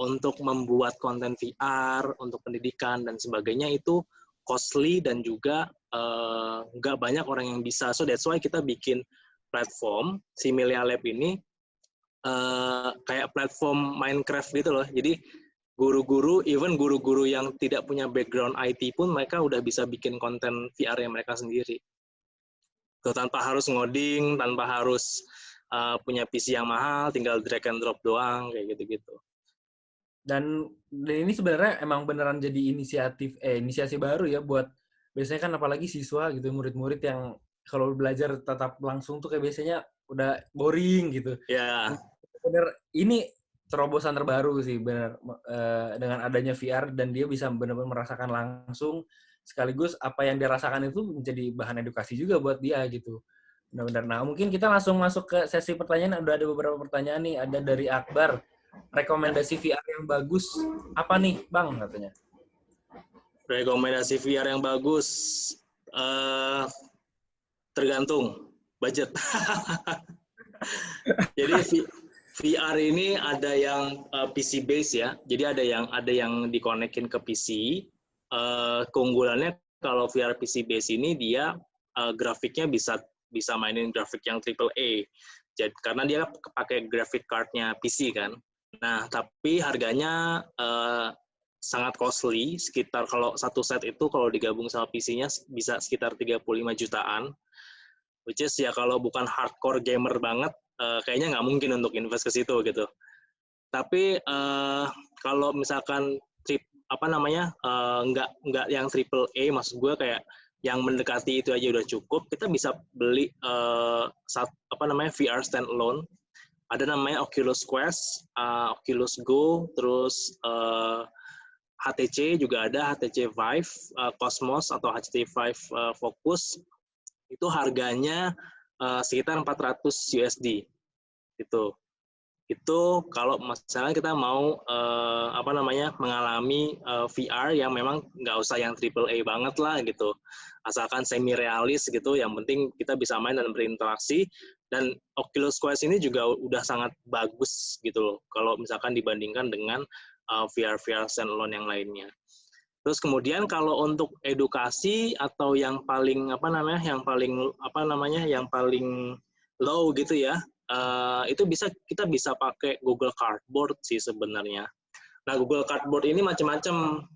untuk membuat konten VR untuk pendidikan dan sebagainya itu costly, dan juga nggak banyak orang yang bisa. So that's why kita bikin platform si Milea Lab ini kayak platform Minecraft gitu loh. Jadi guru-guru, even guru-guru yang tidak punya background IT pun mereka udah bisa bikin konten VR-nya mereka sendiri. Tuh, tanpa harus ngoding, tanpa harus punya PC yang mahal, tinggal drag and drop doang, kayak gitu-gitu. Dan ini sebenarnya emang beneran jadi inisiasi baru ya buat, biasanya kan apalagi siswa gitu, murid-murid yang kalau belajar tatap langsung tuh kayak biasanya udah boring gitu. Ya. Bener, ini terobosan terbaru sih bener, dengan adanya VR, dan dia bisa benar-benar merasakan langsung, sekaligus apa yang dia rasakan itu menjadi bahan edukasi juga buat dia gitu. Benar-benar. Nah, mungkin kita langsung masuk ke sesi pertanyaan. Udah ada beberapa pertanyaan nih. Ada dari Akbar. Rekomendasi VR yang bagus apa nih, Bang, katanya? Rekomendasi VR yang bagus, tergantung budget. Jadi VR ini ada yang PC base ya. Jadi ada yang dikonekin ke PC. Keunggulannya kalau VR PC base ini dia grafiknya bisa mainin grafik yang AAA. Jadi karena dia pakai graphic card-nya PC kan. Nah, tapi harganya sangat costly, sekitar kalau satu set itu kalau digabung sama PC-nya bisa sekitar 35 jutaan, which is ya kalau bukan hardcore gamer banget, kayaknya nggak mungkin untuk invest ke situ gitu. Tapi kalau misalkan nggak yang triple A, maksud gue kayak yang mendekati itu aja udah cukup, kita bisa beli VR standalone. Ada namanya Oculus Quest, Oculus Go, terus HTC juga ada, HTC Vive, Cosmos atau HTC Vive Focus. Itu harganya sekitar 400 USD. Itu kalau misalnya kita mau mengalami VR yang memang nggak usah yang AAA banget lah gitu, asalkan semi realis gitu, yang penting kita bisa main dan berinteraksi. Dan Oculus Quest ini juga udah sangat bagus gitu loh kalau misalkan dibandingkan dengan VR standalone yang lainnya. Terus kemudian kalau untuk edukasi atau yang paling low gitu ya, itu kita bisa pakai Google Cardboard sih sebenarnya. Nah, Google Cardboard ini macam-macam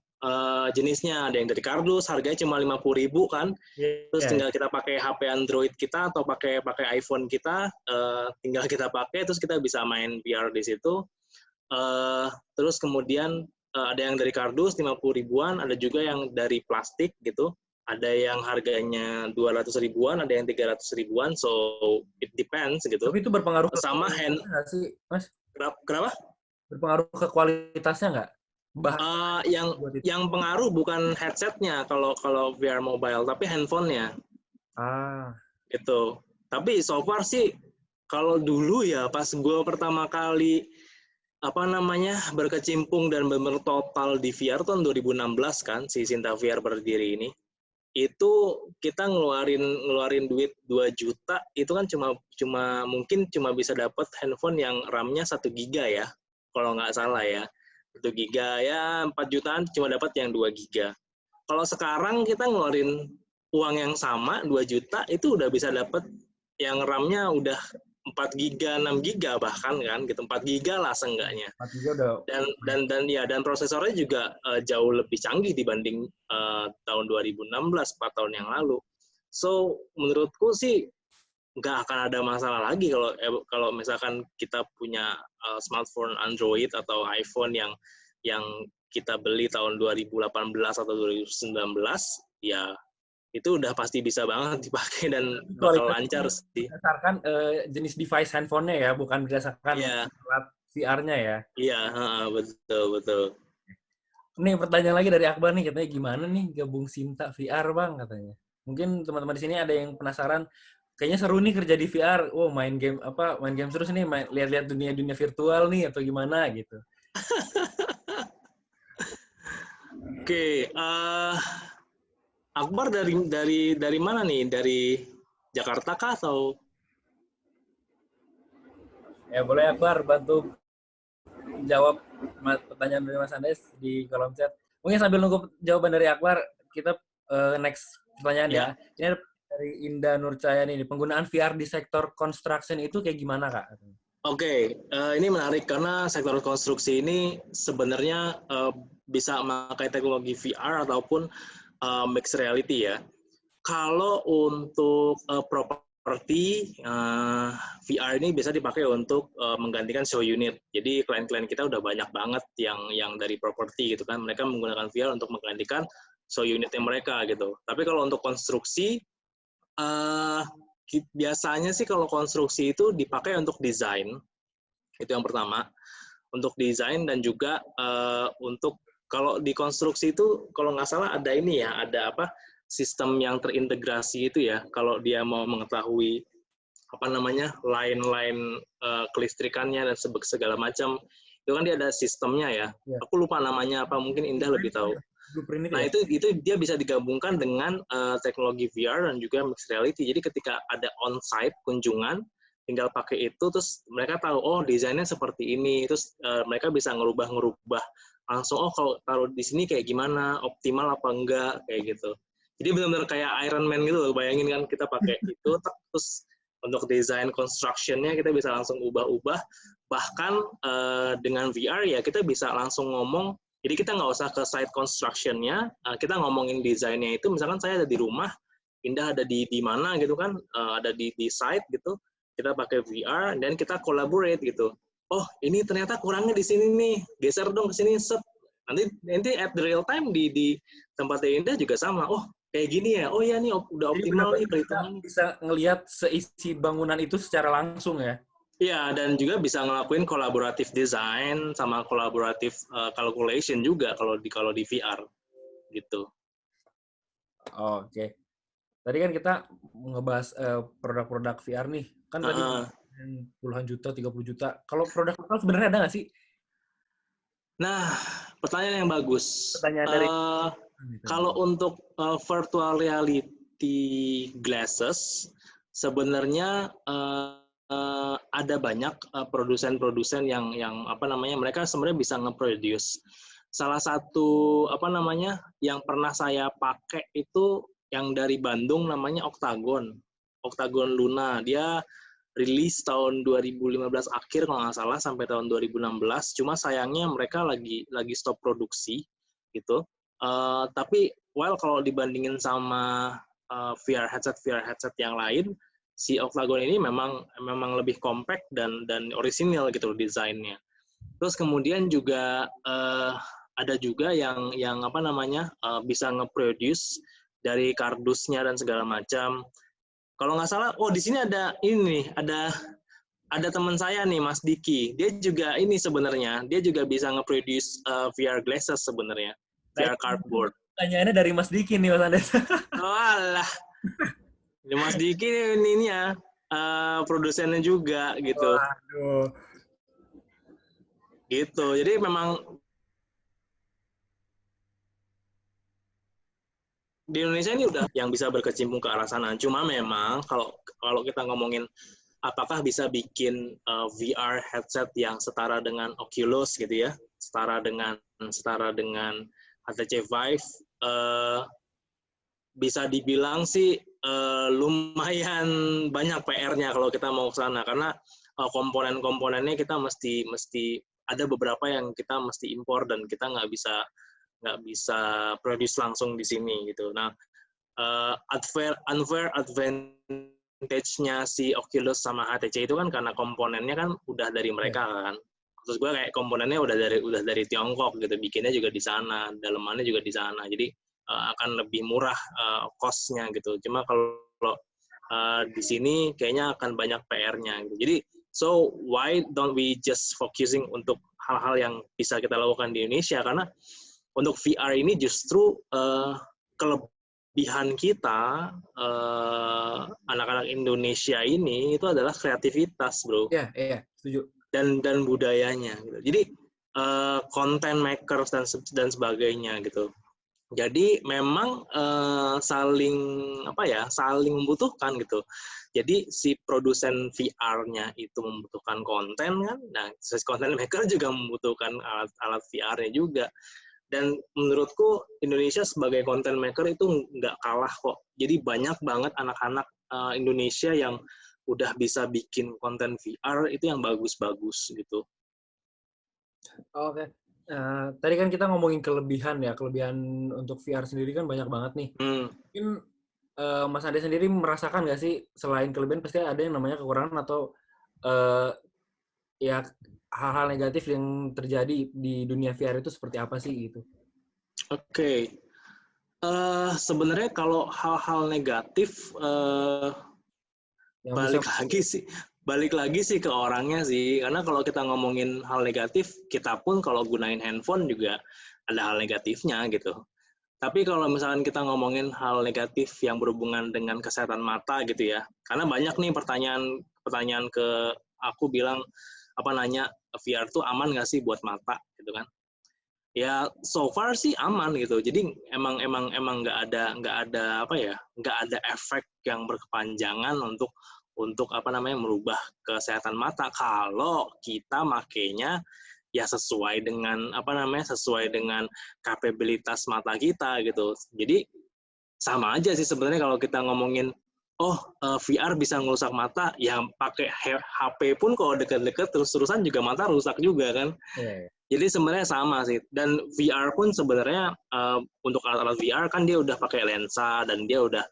jenisnya. Ada yang dari kardus, harganya cuma 50.000 kan. Terus tinggal kita pakai HP Android kita atau pakai iPhone kita, tinggal kita pakai, terus kita bisa main VR di situ. Terus kemudian ada yang dari kardus 50 ribuan, ada juga yang dari plastik gitu. Ada yang harganya 200 ribuan, ada yang 300 ribuan, so it depends gitu. Tapi itu berpengaruh ke sama hand nggak sih, Mas? Kenapa? Berpengaruh ke kualitasnya nggak? Yang pengaruh bukan headsetnya kalau VR mobile, tapi handphonenya. Gitu. Tapi so far sih, kalau dulu ya pas gue pertama kali berkecimpung dan benar total di VR tahun 2016 kan, si Sinta VR berdiri ini. Itu kita ngeluarin duit 2 juta, itu kan mungkin cuma bisa dapat handphone yang RAM-nya 1 giga ya, kalau nggak salah ya. 1 giga ya 4 jutaan cuma dapat yang 2 giga. Kalau sekarang kita ngeluarin uang yang sama 2 juta, itu udah bisa dapat yang RAM-nya udah 4 giga, 6 giga bahkan kan gitu, 4 giga lah seenggaknya. 4 giga udah. Dan prosesornya juga jauh lebih canggih dibanding tahun 2016, 4 tahun yang lalu. So menurutku sih nggak akan ada masalah lagi kalau misalkan kita punya smartphone Android atau iPhone yang kita beli tahun 2018 atau 2019, ya itu udah pasti bisa banget dipakai dan bakal lancar sih. Berdasarkan jenis device handphonenya ya, bukan berdasarkan alat VR-nya ya. Iya, betul. Nih pertanyaan lagi dari Akbar nih, katanya gimana nih gabung Sinta VR Bang katanya. Mungkin teman-teman di sini ada yang penasaran, kayaknya seru nih kerja di VR. Oh, main game terus nih, lihat-lihat dunia virtual nih atau gimana gitu. Oke, Akbar dari mana nih? Dari Jakarta kah atau? Ya boleh Akbar bantu jawab pertanyaan dari Mas Andes di kolom chat. Mungkin sambil nunggu jawaban dari Akbar, kita next pertanyaan ya. Ini dari Indah Nurcaya nih, penggunaan VR di sektor construction itu kayak gimana Kak? Oke, ini menarik karena sektor konstruksi ini sebenarnya bisa memakai teknologi VR ataupun mixed reality ya. Kalau untuk properti, VR ini bisa dipakai untuk menggantikan show unit. Jadi klien-klien kita udah banyak banget yang dari properti gitu kan, mereka menggunakan VR untuk menggantikan show unitnya mereka gitu. Tapi kalau untuk konstruksi, biasanya sih kalau konstruksi itu dipakai untuk desain, itu yang pertama, untuk desain dan juga untuk kalau di konstruksi itu kalau nggak salah ada ini ya, ada sistem yang terintegrasi itu ya, kalau dia mau mengetahui line-line kelistrikannya dan segala macam, itu kan dia ada sistemnya ya. Aku lupa namanya apa, mungkin Indah lebih tahu. Nah, itu dia bisa digabungkan dengan teknologi VR dan juga mixed reality. Jadi ketika ada on-site kunjungan, tinggal pakai itu, terus mereka tahu, oh desainnya seperti ini, terus mereka bisa ngerubah langsung, oh kalau taruh di sini kayak gimana, optimal apa enggak, kayak gitu. Jadi benar-benar kayak Iron Man gitu loh, bayangin kan kita pakai itu, terus untuk desain construction-nya kita bisa langsung ubah-ubah, bahkan dengan VR ya kita bisa langsung ngomong, Jadi kita nggak usah ke site construction-nya, kita ngomongin desainnya itu, misalkan saya ada di rumah, Indah ada di mana gitu kan, ada di site gitu, kita pakai VR, dan kita collaborate gitu. Oh, ini ternyata kurangnya di sini nih, geser dong ke sini, set. Nanti at the real time di tempatnya Indah juga sama. Oh, kayak gini ya. Oh ya nih udah Jadi optimal nih benar-benar kita perhitungan. bisa ngelihat seisi bangunan itu secara langsung ya. Iya, dan juga bisa ngelakuin kolaboratif design sama kolaboratif calculation juga kalau di VR gitu. Oke. Tadi kan kita ngebahas produk-produk VR nih. Kan tadi puluhan juta, 30 juta. Kalau produk lokal sebenarnya ada nggak sih? Nah, pertanyaan yang bagus. Pertanyaan dari Kalau untuk virtual reality glasses, sebenarnya ada banyak produsen-produsen yang apa namanya, mereka sebenarnya bisa nge-produce. Salah satu apa namanya yang pernah saya pakai itu yang dari Bandung, namanya Octagon Luna. Dia rilis tahun 2015 akhir kalau nggak salah sampai tahun 2016. Cuma sayangnya mereka lagi stop produksi gitu. Tapi kalau dibandingin sama VR headset yang lain, si Octagon ini memang lebih compact dan orisinil gitu desainnya. Terus kemudian juga ada juga yang apa namanya bisa nge-produce dari kardusnya dan segala macam. Kalau nggak salah, di sini ada ini, ada teman saya nih, Mas Diki. Dia juga ini sebenarnya, dia juga bisa nge-produce VR glasses sebenarnya, VR cardboard. Pertanyaannya dari Mas Diki nih, Mas Andes. Walah, Mas Diki ini ya, produsennya juga gitu. Waduh. Gitu. Jadi memang di Indonesia ini udah yang bisa berkecimpung ke arah sana. Cuma memang kalau kita ngomongin apakah bisa bikin VR headset yang setara dengan Oculus gitu ya, setara dengan HTC Vive, bisa dibilang sih lumayan banyak PR-nya kalau kita mau ke sana, karena komponen-komponennya kita mesti ada beberapa yang kita mesti impor dan kita nggak bisa produce langsung di sini gitu. Nah, unfair advantage-nya si Oculus sama HTC itu kan karena komponennya kan udah dari mereka kan. Terus gue kayak komponennya udah dari Tiongkok gitu, bikinnya juga di sana, dalemannya juga di sana. Jadi akan lebih murah cost-nya gitu. Cuma kalau di sini kayaknya akan banyak PR-nya gitu. Jadi so why don't we just focusing untuk hal-hal yang bisa kita lakukan di Indonesia, karena untuk VR ini justru kelebihan kita anak-anak Indonesia ini itu adalah kreativitas, bro. Iya, setuju. Dan budayanya. Gitu. Jadi content makers dan sebagainya gitu. Jadi memang saling membutuhkan gitu. Jadi si produsen VR-nya itu membutuhkan konten kan. Nah, si content maker juga membutuhkan alat VR-nya juga. Dan menurutku Indonesia sebagai content maker itu nggak kalah kok. Jadi banyak banget anak-anak Indonesia yang udah bisa bikin konten VR itu yang bagus-bagus gitu. Oke. Tadi kan kita ngomongin kelebihan ya. Kelebihan untuk VR sendiri kan banyak banget nih. Mungkin Mas Ade sendiri merasakan nggak sih, selain kelebihan pasti ada yang namanya kekurangan atau ya hal-hal negatif yang terjadi di dunia VR itu seperti apa sih gitu? Oke. Sebenarnya kalau hal-hal negatif balik lagi sih ke orangnya sih, karena kalau kita ngomongin hal negatif, kita pun kalau gunain handphone juga ada hal negatifnya gitu. Tapi kalau misalkan kita ngomongin hal negatif yang berhubungan dengan kesehatan mata gitu ya, karena banyak nih pertanyaan ke aku bilang nanya VR tuh aman nggak sih buat mata gitu kan? Ya so far sih aman gitu. Jadi emang nggak ada efek yang berkepanjangan untuk merubah kesehatan mata kalau kita makainya ya sesuai dengan kapabilitas mata kita gitu. Jadi sama aja sih sebenarnya kalau kita ngomongin VR bisa ngerusak mata, ya pakai HP pun kalau deket-deket terus-terusan juga mata rusak juga kan. Jadi sebenarnya sama sih. Dan VR pun sebenarnya untuk alat-alat VR kan dia udah pakai lensa dan dia udah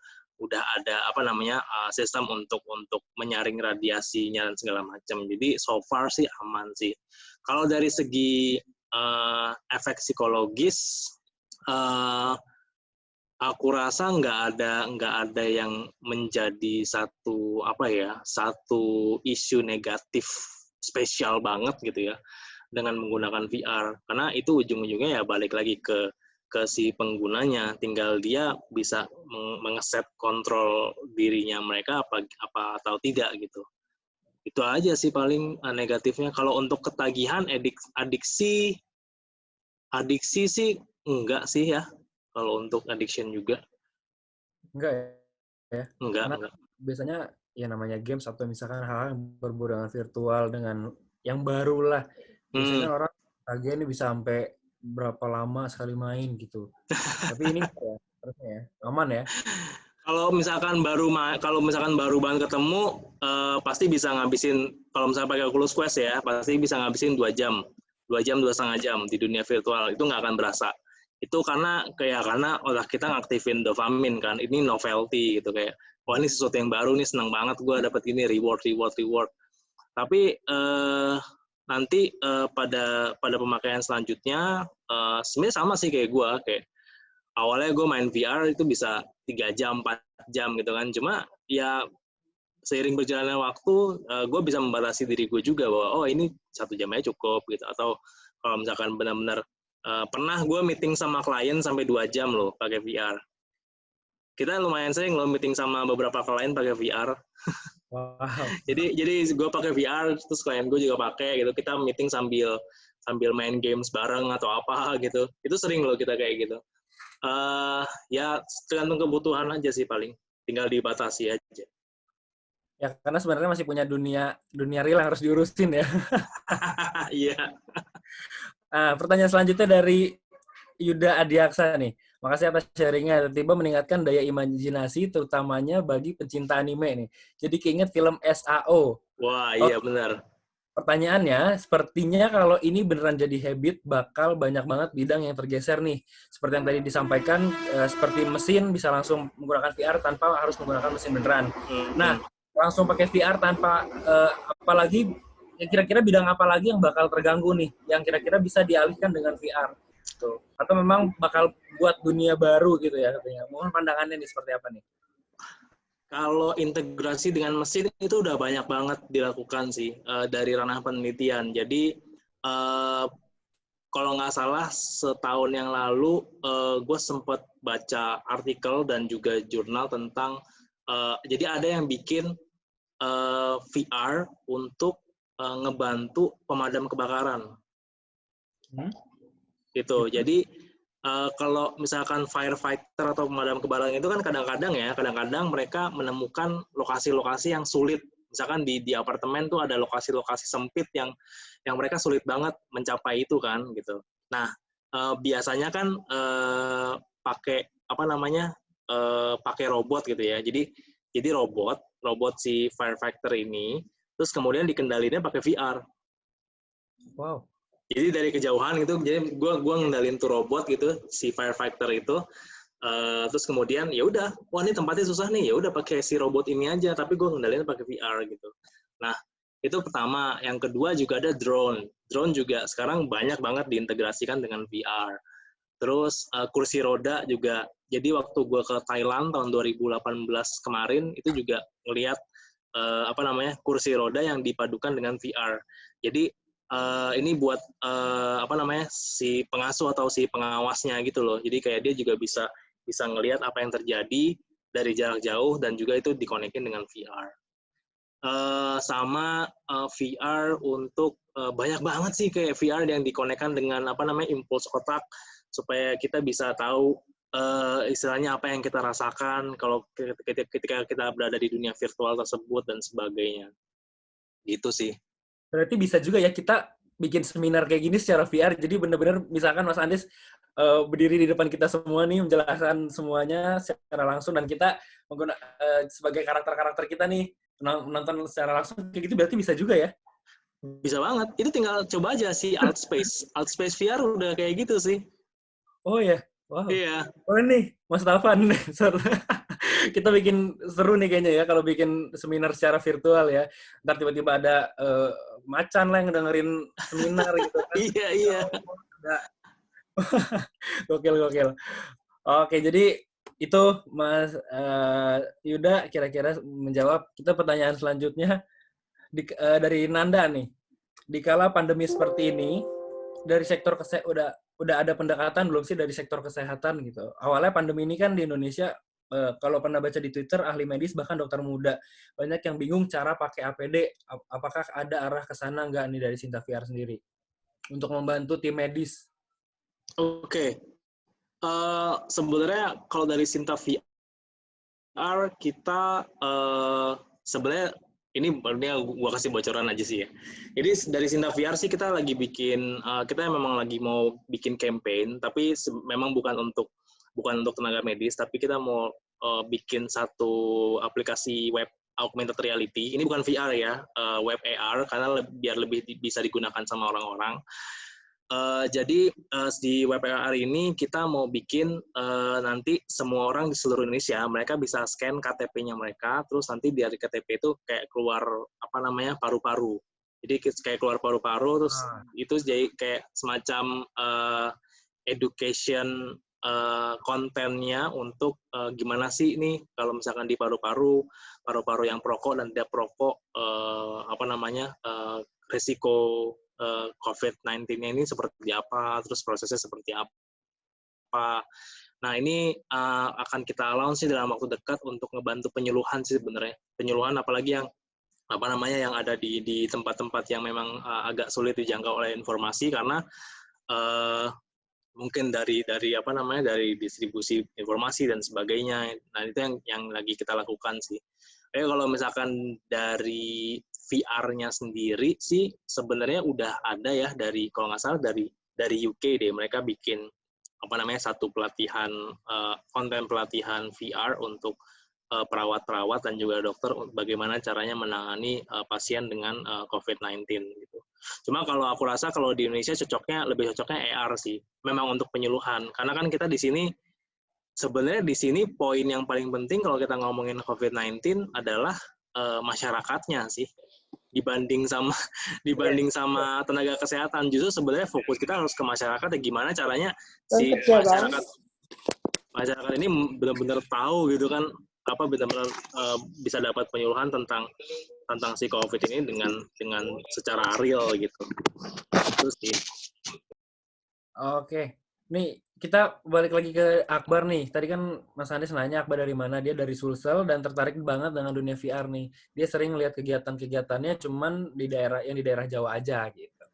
ada apa namanya sistem untuk menyaring radiasinya dan segala macam. Jadi so far sih aman sih. Kalau dari segi efek psikologis, aku rasa nggak ada yang menjadi satu isu negatif spesial banget gitu ya dengan menggunakan VR, karena itu ujung-ujungnya ya balik lagi ke si penggunanya, tinggal dia bisa mengeset kontrol dirinya mereka apa atau tidak gitu. Itu aja sih paling negatifnya. Kalau untuk ketagihan, adiksi sih enggak sih ya. Kalau untuk addiction juga Enggak ya? Karena enggak. biasanya ya namanya games atau misalkan hal-hal yang berbau dengan virtual, dengan yang baru lah. Biasanya kan orang lagi ini bisa sampai berapa lama sekali main gitu. Tapi ini enggak ya, harusnya ya. Aman ya. Kalau misalkan baru banget ketemu, pasti bisa ngabisin, kalau misalnya pakai Oculus Quest ya, pasti bisa ngabisin 2 jam, 2,5 jam di dunia virtual. Itu nggak akan berasa. Itu karena otak kita ngaktifin dopamin kan, ini novelty gitu, kayak wah ini sesuatu yang baru nih, seneng banget gue dapet ini, reward. Tapi nanti pada pemakaian selanjutnya sebenarnya sama sih kayak gue, kayak awalnya gue main VR itu bisa 3 jam, 4 jam gitu kan. Cuma ya seiring berjalannya waktu, gue bisa membatasi diri gue juga bahwa oh ini 1 jam aja cukup gitu. Atau kalau misalkan benar-benar pernah gue meeting sama klien sampai 2 jam loh pakai VR. Kita lumayan sering loh meeting sama beberapa klien pakai VR. Wow. jadi gue pakai VR, terus klien gue juga pakai gitu. Kita meeting sambil main games bareng atau apa gitu. Itu sering loh kita kayak gitu. Ya tergantung kebutuhan aja sih paling, tinggal dibatasi aja. Ya karena sebenarnya masih punya dunia real yang harus diurusin ya. Iya. Pertanyaan selanjutnya dari Yuda Adiaksa nih. Makasih atas sharingnya. Tiba meningkatkan daya imajinasi terutamanya bagi pecinta anime nih. Jadi keinget film SAO. Wah iya benar. Pertanyaannya, sepertinya kalau ini beneran jadi habit, bakal banyak banget bidang yang tergeser nih. Seperti yang tadi disampaikan, seperti mesin bisa langsung menggunakan VR tanpa harus menggunakan mesin beneran. Nah, langsung pakai VR tanpa, apalagi, kira-kira bidang apa lagi yang bakal terganggu nih, yang kira-kira bisa dialihkan dengan VR? Tuh. Atau memang bakal buat dunia baru gitu ya katanya. Mohon pandangannya nih seperti apa nih? Kalau integrasi dengan mesin itu udah banyak banget dilakukan sih dari ranah penelitian. Jadi kalau nggak salah setahun yang lalu gue sempat baca artikel dan juga jurnal tentang jadi ada yang bikin VR untuk ngebantu pemadam kebakaran. Gitu. Jadi kalau misalkan firefighter atau pemadam kebakaran itu kan kadang-kadang mereka menemukan lokasi-lokasi yang sulit. Misalkan di apartemen tuh ada lokasi-lokasi sempit yang mereka sulit banget mencapai itu kan gitu. Nah, biasanya kan pakai pakai robot gitu ya. Jadi robot si firefighter ini terus kemudian dikendalinya pakai VR. Wow. Jadi dari kejauhan gitu, jadi gue ngendalin tuh robot gitu, si firefighter itu, terus kemudian ya udah, wah ini tempatnya susah nih, ya udah pakai si robot ini aja, tapi gue ngendalin pakai VR gitu. Nah itu pertama, yang kedua juga ada drone. Drone juga sekarang banyak banget diintegrasikan dengan VR. Terus kursi roda juga. Jadi waktu gue ke Thailand tahun 2018 kemarin itu juga ngelihat kursi roda yang dipadukan dengan VR. Jadi ini buat si pengasuh atau si pengawasnya gitu loh. Jadi kayak dia juga bisa ngelihat apa yang terjadi dari jarak jauh dan juga itu dikonekin dengan VR. Sama VR untuk banyak banget sih kayak VR yang dikonekkan dengan impuls otak supaya kita bisa tahu istilahnya apa yang kita rasakan kalau ketika kita berada di dunia virtual tersebut dan sebagainya. Gitu sih. Berarti bisa juga ya kita bikin seminar kayak gini secara VR. Jadi benar-benar misalkan Mas Andis berdiri di depan kita semua nih menjelaskan semuanya secara langsung dan kita sebagai karakter-karakter kita nih menonton secara langsung kayak gitu berarti bisa juga ya? Bisa banget. Itu tinggal coba aja si Altspace. Altspace VR udah kayak gitu sih. Oh ya, wow. Iya. Oh nih, Mas Tafan. Kita bikin seru nih kayaknya ya kalau bikin seminar secara virtual ya. Ntar tiba-tiba ada macan lah yang dengerin seminar gitu kan. Iya, iya. Gokil. Oke, jadi itu Mas Yuda kira-kira menjawab. Kita pertanyaan selanjutnya dari Nanda nih. Dikala pandemi seperti ini, dari sektor udah ada pendekatan belum sih dari sektor kesehatan gitu. Awalnya pandemi ini kan di Indonesia kalau pernah baca di Twitter, ahli medis bahkan dokter muda banyak yang bingung cara pakai APD. Apakah ada arah ke sana nggak nih dari Sinta VR sendiri untuk membantu tim medis? Oke. Sebenarnya kalau dari Sinta VR kita sebenarnya ini gua kasih bocoran aja sih ya. Jadi dari Sinta VR sih kita lagi bikin kita memang lagi mau bikin campaign tapi memang bukan untuk tenaga medis tapi kita mau bikin satu aplikasi web augmented reality. Ini bukan VR ya, web AR karena biar lebih bisa digunakan sama orang-orang. Jadi di web AR ini kita mau bikin nanti semua orang di seluruh Indonesia mereka bisa scan KTP-nya mereka, terus nanti dari KTP itu kayak keluar apa namanya paru-paru. Jadi kayak keluar paru-paru, terus itu jadi kayak semacam education kontennya untuk gimana sih ini kalau misalkan di paru-paru yang perokok dan tidak perokok apa namanya risiko COVID-19-nya ini seperti apa, terus prosesnya seperti apa. Nah, ini akan kita launch sih dalam waktu dekat untuk ngebantu penyuluhan sih sebenarnya. Penyuluhan apalagi yang apa namanya yang ada di tempat-tempat yang memang agak sulit dijangkau oleh informasi karena mungkin dari apa namanya dari distribusi informasi dan sebagainya. Nah, itu yang lagi kita lakukan sih. Kalau misalkan dari VR-nya sendiri sih sebenarnya udah ada ya dari kalau nggak salah dari UK deh, mereka bikin apa namanya satu pelatihan konten pelatihan VR untuk perawat-perawat dan juga dokter bagaimana caranya menangani pasien dengan COVID-19 gitu. Cuma kalau aku rasa kalau di Indonesia lebih cocoknya AR sih, memang untuk penyuluhan karena kan kita di sini sebenarnya di sini poin yang paling penting kalau kita ngomongin COVID-19 adalah masyarakatnya sih dibanding sama tenaga kesehatan. Justru sebenarnya fokus kita harus ke masyarakat ya gimana caranya si masyarakat ini benar-benar tahu gitu kan apa benar-benar bisa dapat penyuluhan tentang si COVID ini dengan secara real gitu. Itu sih. Oke. Nih, kita balik lagi ke Akbar nih. Tadi kan Mas Anies nanya Akbar dari mana. Dia dari Sulsel dan tertarik banget dengan dunia VR nih. Dia sering lihat kegiatan-kegiatannya cuman di daerah Jawa aja gitu.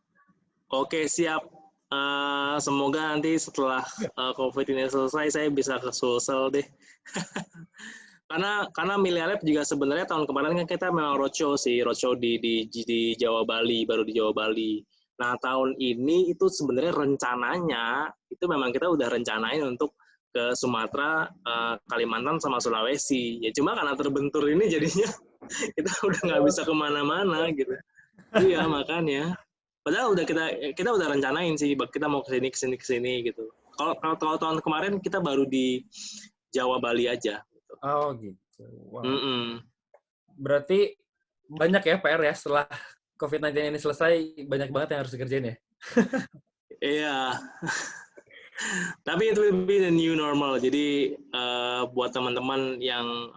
Oke, siap. Semoga nanti setelah COVID ini selesai saya bisa ke Sulsel deh. karena Milialab juga sebenarnya tahun kemarin kan kita memang roadshow di Jawa Bali, baru di Jawa Bali. Nah, tahun ini itu sebenarnya rencananya itu memang kita udah rencanain untuk ke Sumatera, Kalimantan sama Sulawesi. Ya cuma karena terbentur ini jadinya kita udah nggak bisa kemana-mana gitu. Iya makanya. Padahal kita udah rencanain sih, kita mau kesini gitu. Kalau tahun kemarin kita baru di Jawa Bali aja. Gitu. Oh gitu. Wow. Berarti banyak ya PR ya setelah COVID-19 ini selesai, banyak banget yang harus dikerjain ya? Iya. Tapi itu lebih the new normal. Jadi buat teman-teman yang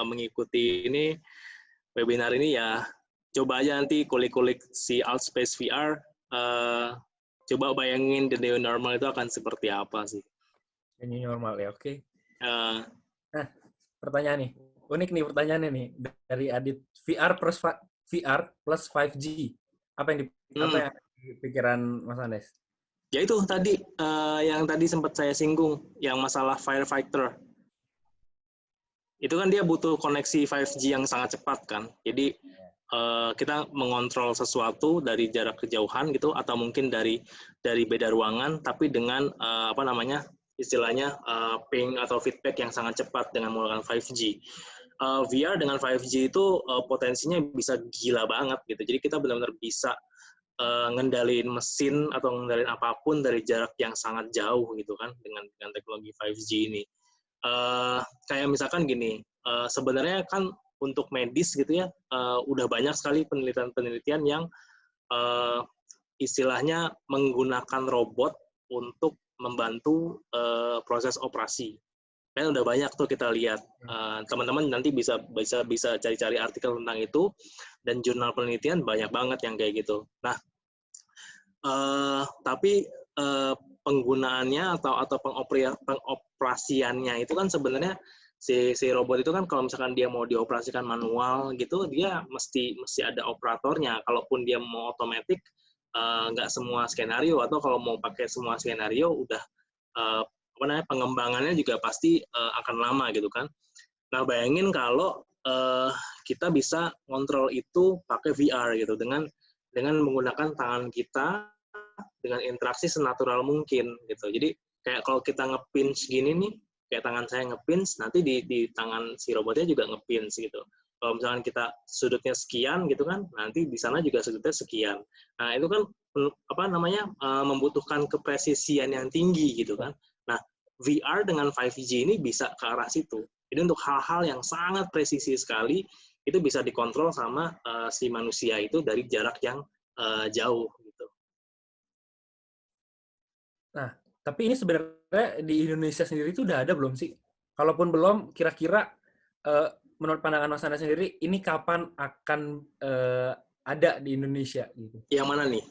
mengikuti ini webinar ini ya coba aja nanti kulik-kulik si Altspace VR. Coba bayangin the new normal itu akan seperti apa sih? The new normal ya, oke. Nah, pertanyaan nih. Unik nih pertanyaannya nih dari Adit. VR plus 5G. Apa yang di pikiran Mas Anes? Ya itu tadi yang tadi sempat saya singgung, yang masalah firefighter. Itu kan dia butuh koneksi 5G yang sangat cepat kan. Jadi kita mengontrol sesuatu dari jarak kejauhan gitu atau mungkin dari beda ruangan tapi dengan istilahnya ping atau feedback yang sangat cepat dengan menggunakan 5G. VR dengan 5G itu potensinya bisa gila banget gitu. Jadi kita benar-benar bisa ngendaliin mesin atau ngendaliin apapun dari jarak yang sangat jauh gitu kan dengan teknologi 5G ini. Kayak misalkan gini, sebenarnya kan untuk medis gitu ya, udah banyak sekali penelitian-penelitian yang istilahnya menggunakan robot untuk membantu proses operasi. Kan udah banyak tuh kita lihat. Teman-teman nanti bisa cari-cari artikel tentang itu, dan jurnal penelitian banyak banget yang kayak gitu. Nah, tapi penggunaannya atau pengoperasiannya itu kan sebenarnya si robot itu kan kalau misalkan dia mau dioperasikan manual gitu, dia mesti ada operatornya. Kalaupun dia mau otomatis, nggak semua skenario, atau kalau mau pakai semua skenario udah pengembangannya juga pasti akan lama gitu kan. Nah, bayangin kalau kita bisa ngontrol itu pakai VR gitu, dengan menggunakan tangan kita, dengan interaksi senatural mungkin gitu. Jadi kayak kalau kita ngepinch gini nih, kayak tangan saya ngepinch, nanti di tangan si robotnya juga ngepinch gitu. Kalau misalkan kita sudutnya sekian gitu kan, nanti di sana juga sudutnya sekian. Nah, itu kan membutuhkan kepresisian yang tinggi gitu kan. Nah, VR dengan 5G ini bisa ke arah situ. Jadi untuk hal-hal yang sangat presisi sekali, itu bisa dikontrol sama si manusia itu dari jarak yang jauh gitu. Nah, tapi ini sebenarnya di Indonesia sendiri itu udah ada belum sih? Kalaupun belum, kira-kira menurut pandangan Mas Anda sendiri, ini kapan akan ada di Indonesia gitu? Yang mana nih?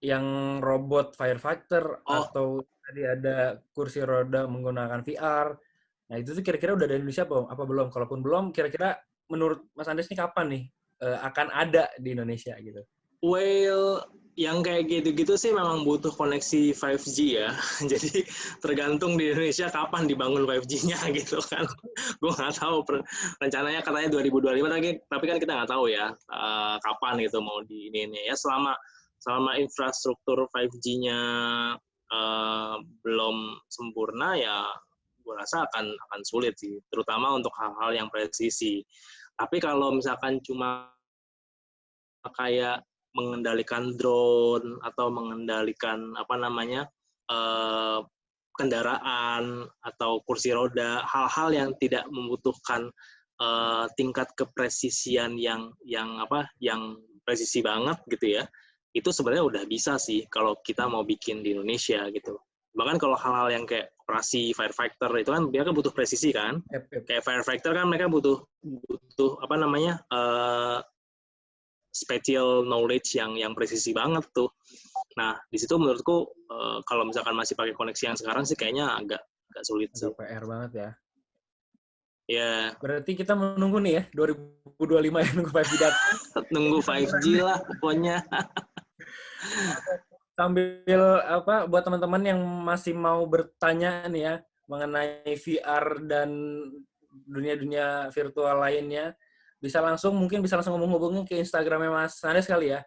Yang robot firefighter atau tadi ada kursi roda menggunakan VR. Nah, itu tuh kira-kira udah di Indonesia apa belum? Kalaupun belum, kira-kira menurut Mas Andes ini kapan nih akan ada di Indonesia gitu? Well, yang kayak gitu-gitu sih memang butuh koneksi 5G ya. Jadi tergantung di Indonesia kapan dibangun 5G-nya gitu kan. Gue nggak tahu, rencananya katanya 2025, tapi kan kita nggak tahu ya kapan gitu mau di ini ya. Selama infrastruktur 5G-nya belum sempurna ya, gue rasa akan sulit sih, terutama untuk hal-hal yang presisi. Tapi kalau misalkan cuma kayak mengendalikan drone atau mengendalikan kendaraan atau kursi roda, hal-hal yang tidak membutuhkan tingkat kepresisian yang presisi banget gitu ya, itu sebenarnya udah bisa sih kalau kita mau bikin di Indonesia gitu. Bahkan kalau hal-hal yang kayak operasi firefighter itu kan dia kan butuh presisi kan. Kayak firefighter kan mereka butuh special knowledge yang presisi banget tuh. Nah, di situ menurutku kalau misalkan masih pakai koneksi yang sekarang sih kayaknya agak sulit sih. PR banget ya. Ya. Berarti kita menunggu nih ya 2025 ya, nunggu 5G datang. Nunggu 5G lah pokoknya. Sambil buat teman-teman yang masih mau bertanya nih ya mengenai VR dan dunia-dunia virtual lainnya, bisa langsung menghubungi ke Instagramnya Mas Andes kali ya.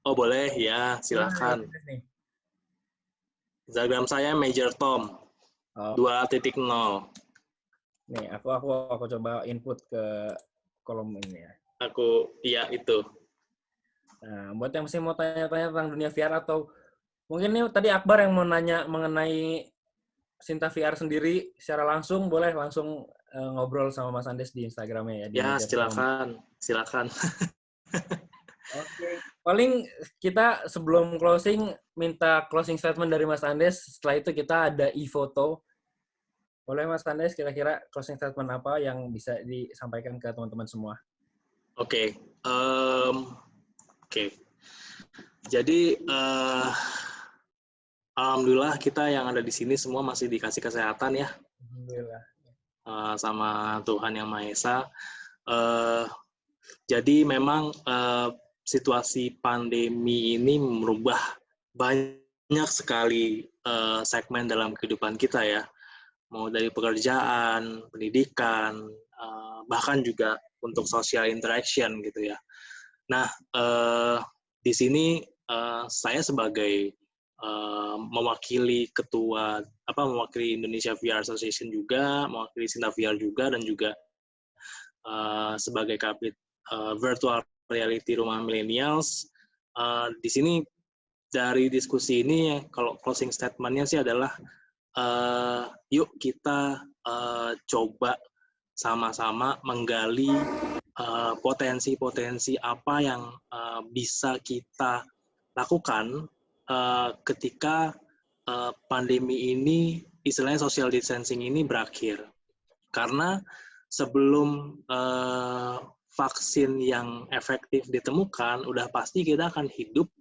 Oh boleh ya, silakan. Instagram saya Major Tom 2.0. Nih, aku coba input ke kolom ini ya. Iya itu. Nah, buat yang masih mau tanya-tanya tentang dunia VR atau mungkin nih tadi Akbar yang mau nanya mengenai Sinta VR sendiri secara langsung, boleh langsung ngobrol sama Mas Andes di Instagramnya ya. Ya, silakan. Oke. Paling kita sebelum closing minta closing statement dari Mas Andes. Setelah itu kita ada e-foto. Boleh Mas Andes kira-kira closing statement apa yang bisa disampaikan ke teman-teman semua? Oke. Jadi alhamdulillah kita yang ada di sini semua masih dikasih kesehatan ya. Alhamdulillah. Sama Tuhan Yang Maha Esa. Jadi memang situasi pandemi ini merubah banyak sekali segmen dalam kehidupan kita ya. Mau dari pekerjaan, pendidikan, bahkan juga untuk social interaction gitu ya. Nah, di sini saya sebagai mewakili mewakili Indonesia VR Association juga, mewakili Sinta VR juga, dan juga sebagai kabit virtual reality Rumah Millennials. Di sini dari diskusi ini, kalau closing statement-nya sih adalah yuk kita coba sama-sama menggali potensi-potensi apa yang bisa kita lakukan ketika pandemi ini, istilahnya social distancing ini berakhir. Karena sebelum vaksin yang efektif ditemukan, udah pasti kita akan hidup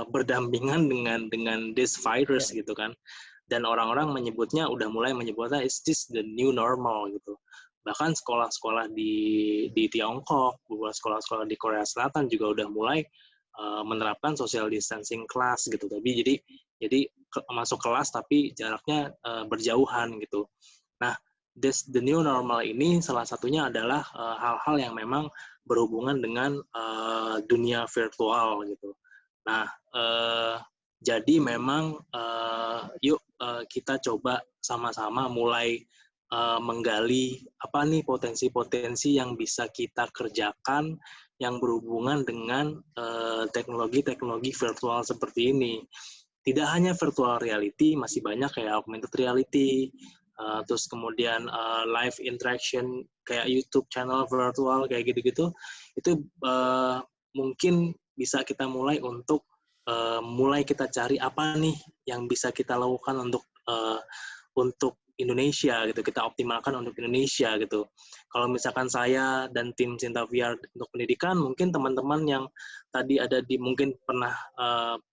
berdampingan dengan this virus gitu kan. Dan orang-orang menyebutnya, udah mulai menyebutnya is this the new normal gitu. Bahkan sekolah-sekolah di Tiongkok, beberapa sekolah-sekolah di Korea Selatan juga udah mulai menerapkan social distancing class gitu. Tapi jadi masuk kelas tapi jaraknya berjauhan gitu. Nah, the new normal ini salah satunya adalah hal-hal yang memang berhubungan dengan dunia virtual gitu. Nah, jadi memang yuk kita coba sama-sama mulai menggali apa nih potensi-potensi yang bisa kita kerjakan yang berhubungan dengan teknologi-teknologi virtual seperti ini. Tidak hanya virtual reality, masih banyak kayak augmented reality, terus kemudian live interaction kayak YouTube channel virtual kayak gitu-gitu. Itu mungkin bisa kita mulai untuk mulai kita cari apa nih yang bisa kita lakukan untuk Indonesia gitu, kita optimalkan untuk Indonesia gitu. Kalau misalkan saya dan tim Cinta VR untuk pendidikan, mungkin teman-teman yang tadi ada mungkin pernah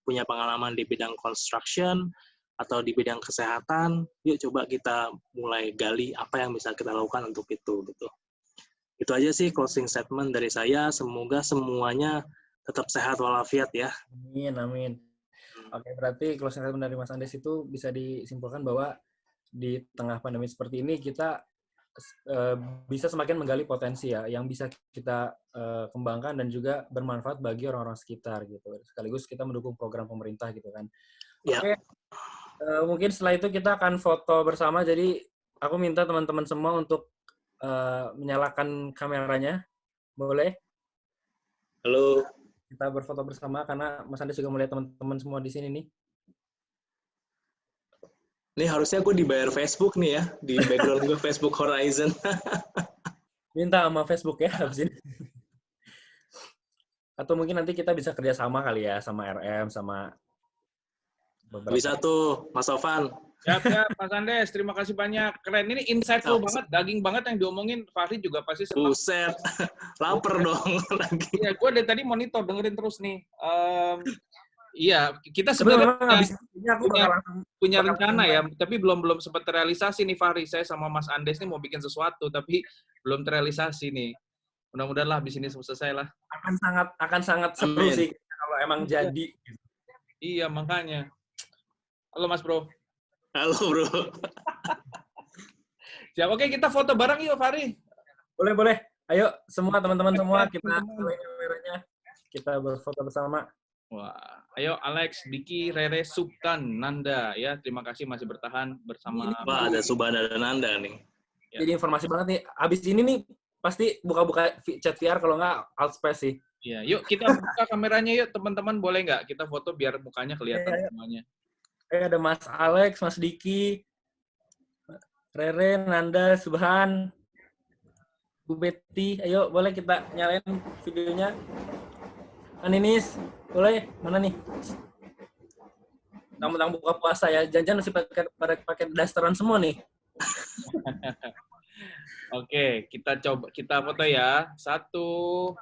punya pengalaman di bidang construction atau di bidang kesehatan, yuk coba kita mulai gali apa yang bisa kita lakukan untuk itu gitu. Itu aja sih closing statement dari saya. Semoga semuanya tetap sehat walafiat ya. Amin, amin. Oke, berarti closing statement dari Mas Andes itu bisa disimpulkan bahwa di tengah pandemi seperti ini kita bisa semakin menggali potensi ya, yang bisa kita kembangkan dan juga bermanfaat bagi orang-orang sekitar gitu. Sekaligus kita mendukung program pemerintah gitu kan. Ya. Oke, mungkin setelah itu kita akan foto bersama. Jadi aku minta teman-teman semua untuk menyalakan kameranya. Boleh? Halo. Kita berfoto bersama karena Mas Andes juga melihat teman-teman semua di sini nih. Ini harusnya gue dibayar Facebook nih ya, di background gue Facebook Horizon. Minta sama Facebook ya habis ini. Atau mungkin nanti kita bisa kerjasama kali ya sama RM, sama beberapa. Bisa tuh, Mas Sofan. Siap, Mas Andes. Terima kasih banyak. Keren. Ini insightful banget, daging banget yang diomongin. Fahri juga pasti senang. Buset, lapar dong. Iya, gue dari tadi monitor, dengerin terus nih. Iya, kita sebenarnya punya rencana ya, tapi belum sempat terrealisasi nih Fahri. Saya sama Mas Andes nih mau bikin sesuatu, tapi belum terrealisasi nih. Mudah-mudahan lah habis ini selesai lah. Akan sangat seru sih kalau emang jadi. Iya, makanya. Halo Mas Bro. Halo Bro. Siap, oke kita foto bareng yuk Fahri. Boleh. Ayo semua teman-teman semua kita kameranya. Kita berfoto bersama. Wah, ayo Alex, Diki, Rere, Subtan, Nanda ya. Terima kasih masih bertahan bersama. Wah, ada Subhana dan Nanda nih. Ya. Jadi informasi banget nih. Abis ini nih pasti buka-buka chat VR kalau nggak Outspace sih. Iya, yuk kita buka kameranya yuk teman-teman, boleh nggak kita foto biar mukanya kelihatan semuanya. Ada Mas Alex, Mas Diki, Rere, Nanda, Subhan, Bu Betty. Ayo boleh kita nyalain videonya. Aninis, boleh? Mana nih? Tamu-tamu buka puasa ya. Jangan-jangan masih pakai dasteran semua nih. Oke, kita foto ya. 1, 2,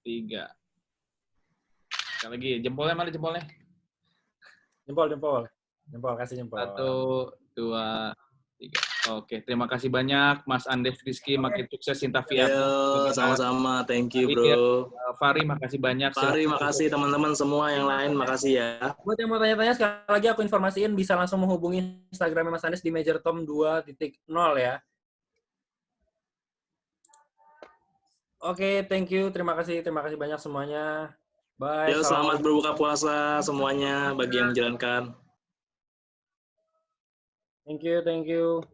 3. Sekali lagi, jempolnya mana jempolnya? Jempol, kasih jempol. 1, 2, 3. Oke, terima kasih banyak Mas Andes Rizky, makin sukses Cinta VR. Sama-sama, thank you bro. Fahri, makasih banyak. Fahri, makasih teman-teman semua yang lain, makasih ya. Buat yang mau tanya-tanya, sekali lagi aku informasiin bisa langsung menghubungi Instagramnya Mas Andes di MajorTom 2.0 ya. Oke, thank you, terima kasih banyak semuanya. Bye. Yo, selamat berbuka puasa semuanya bagi yang menjalankan. Thank you.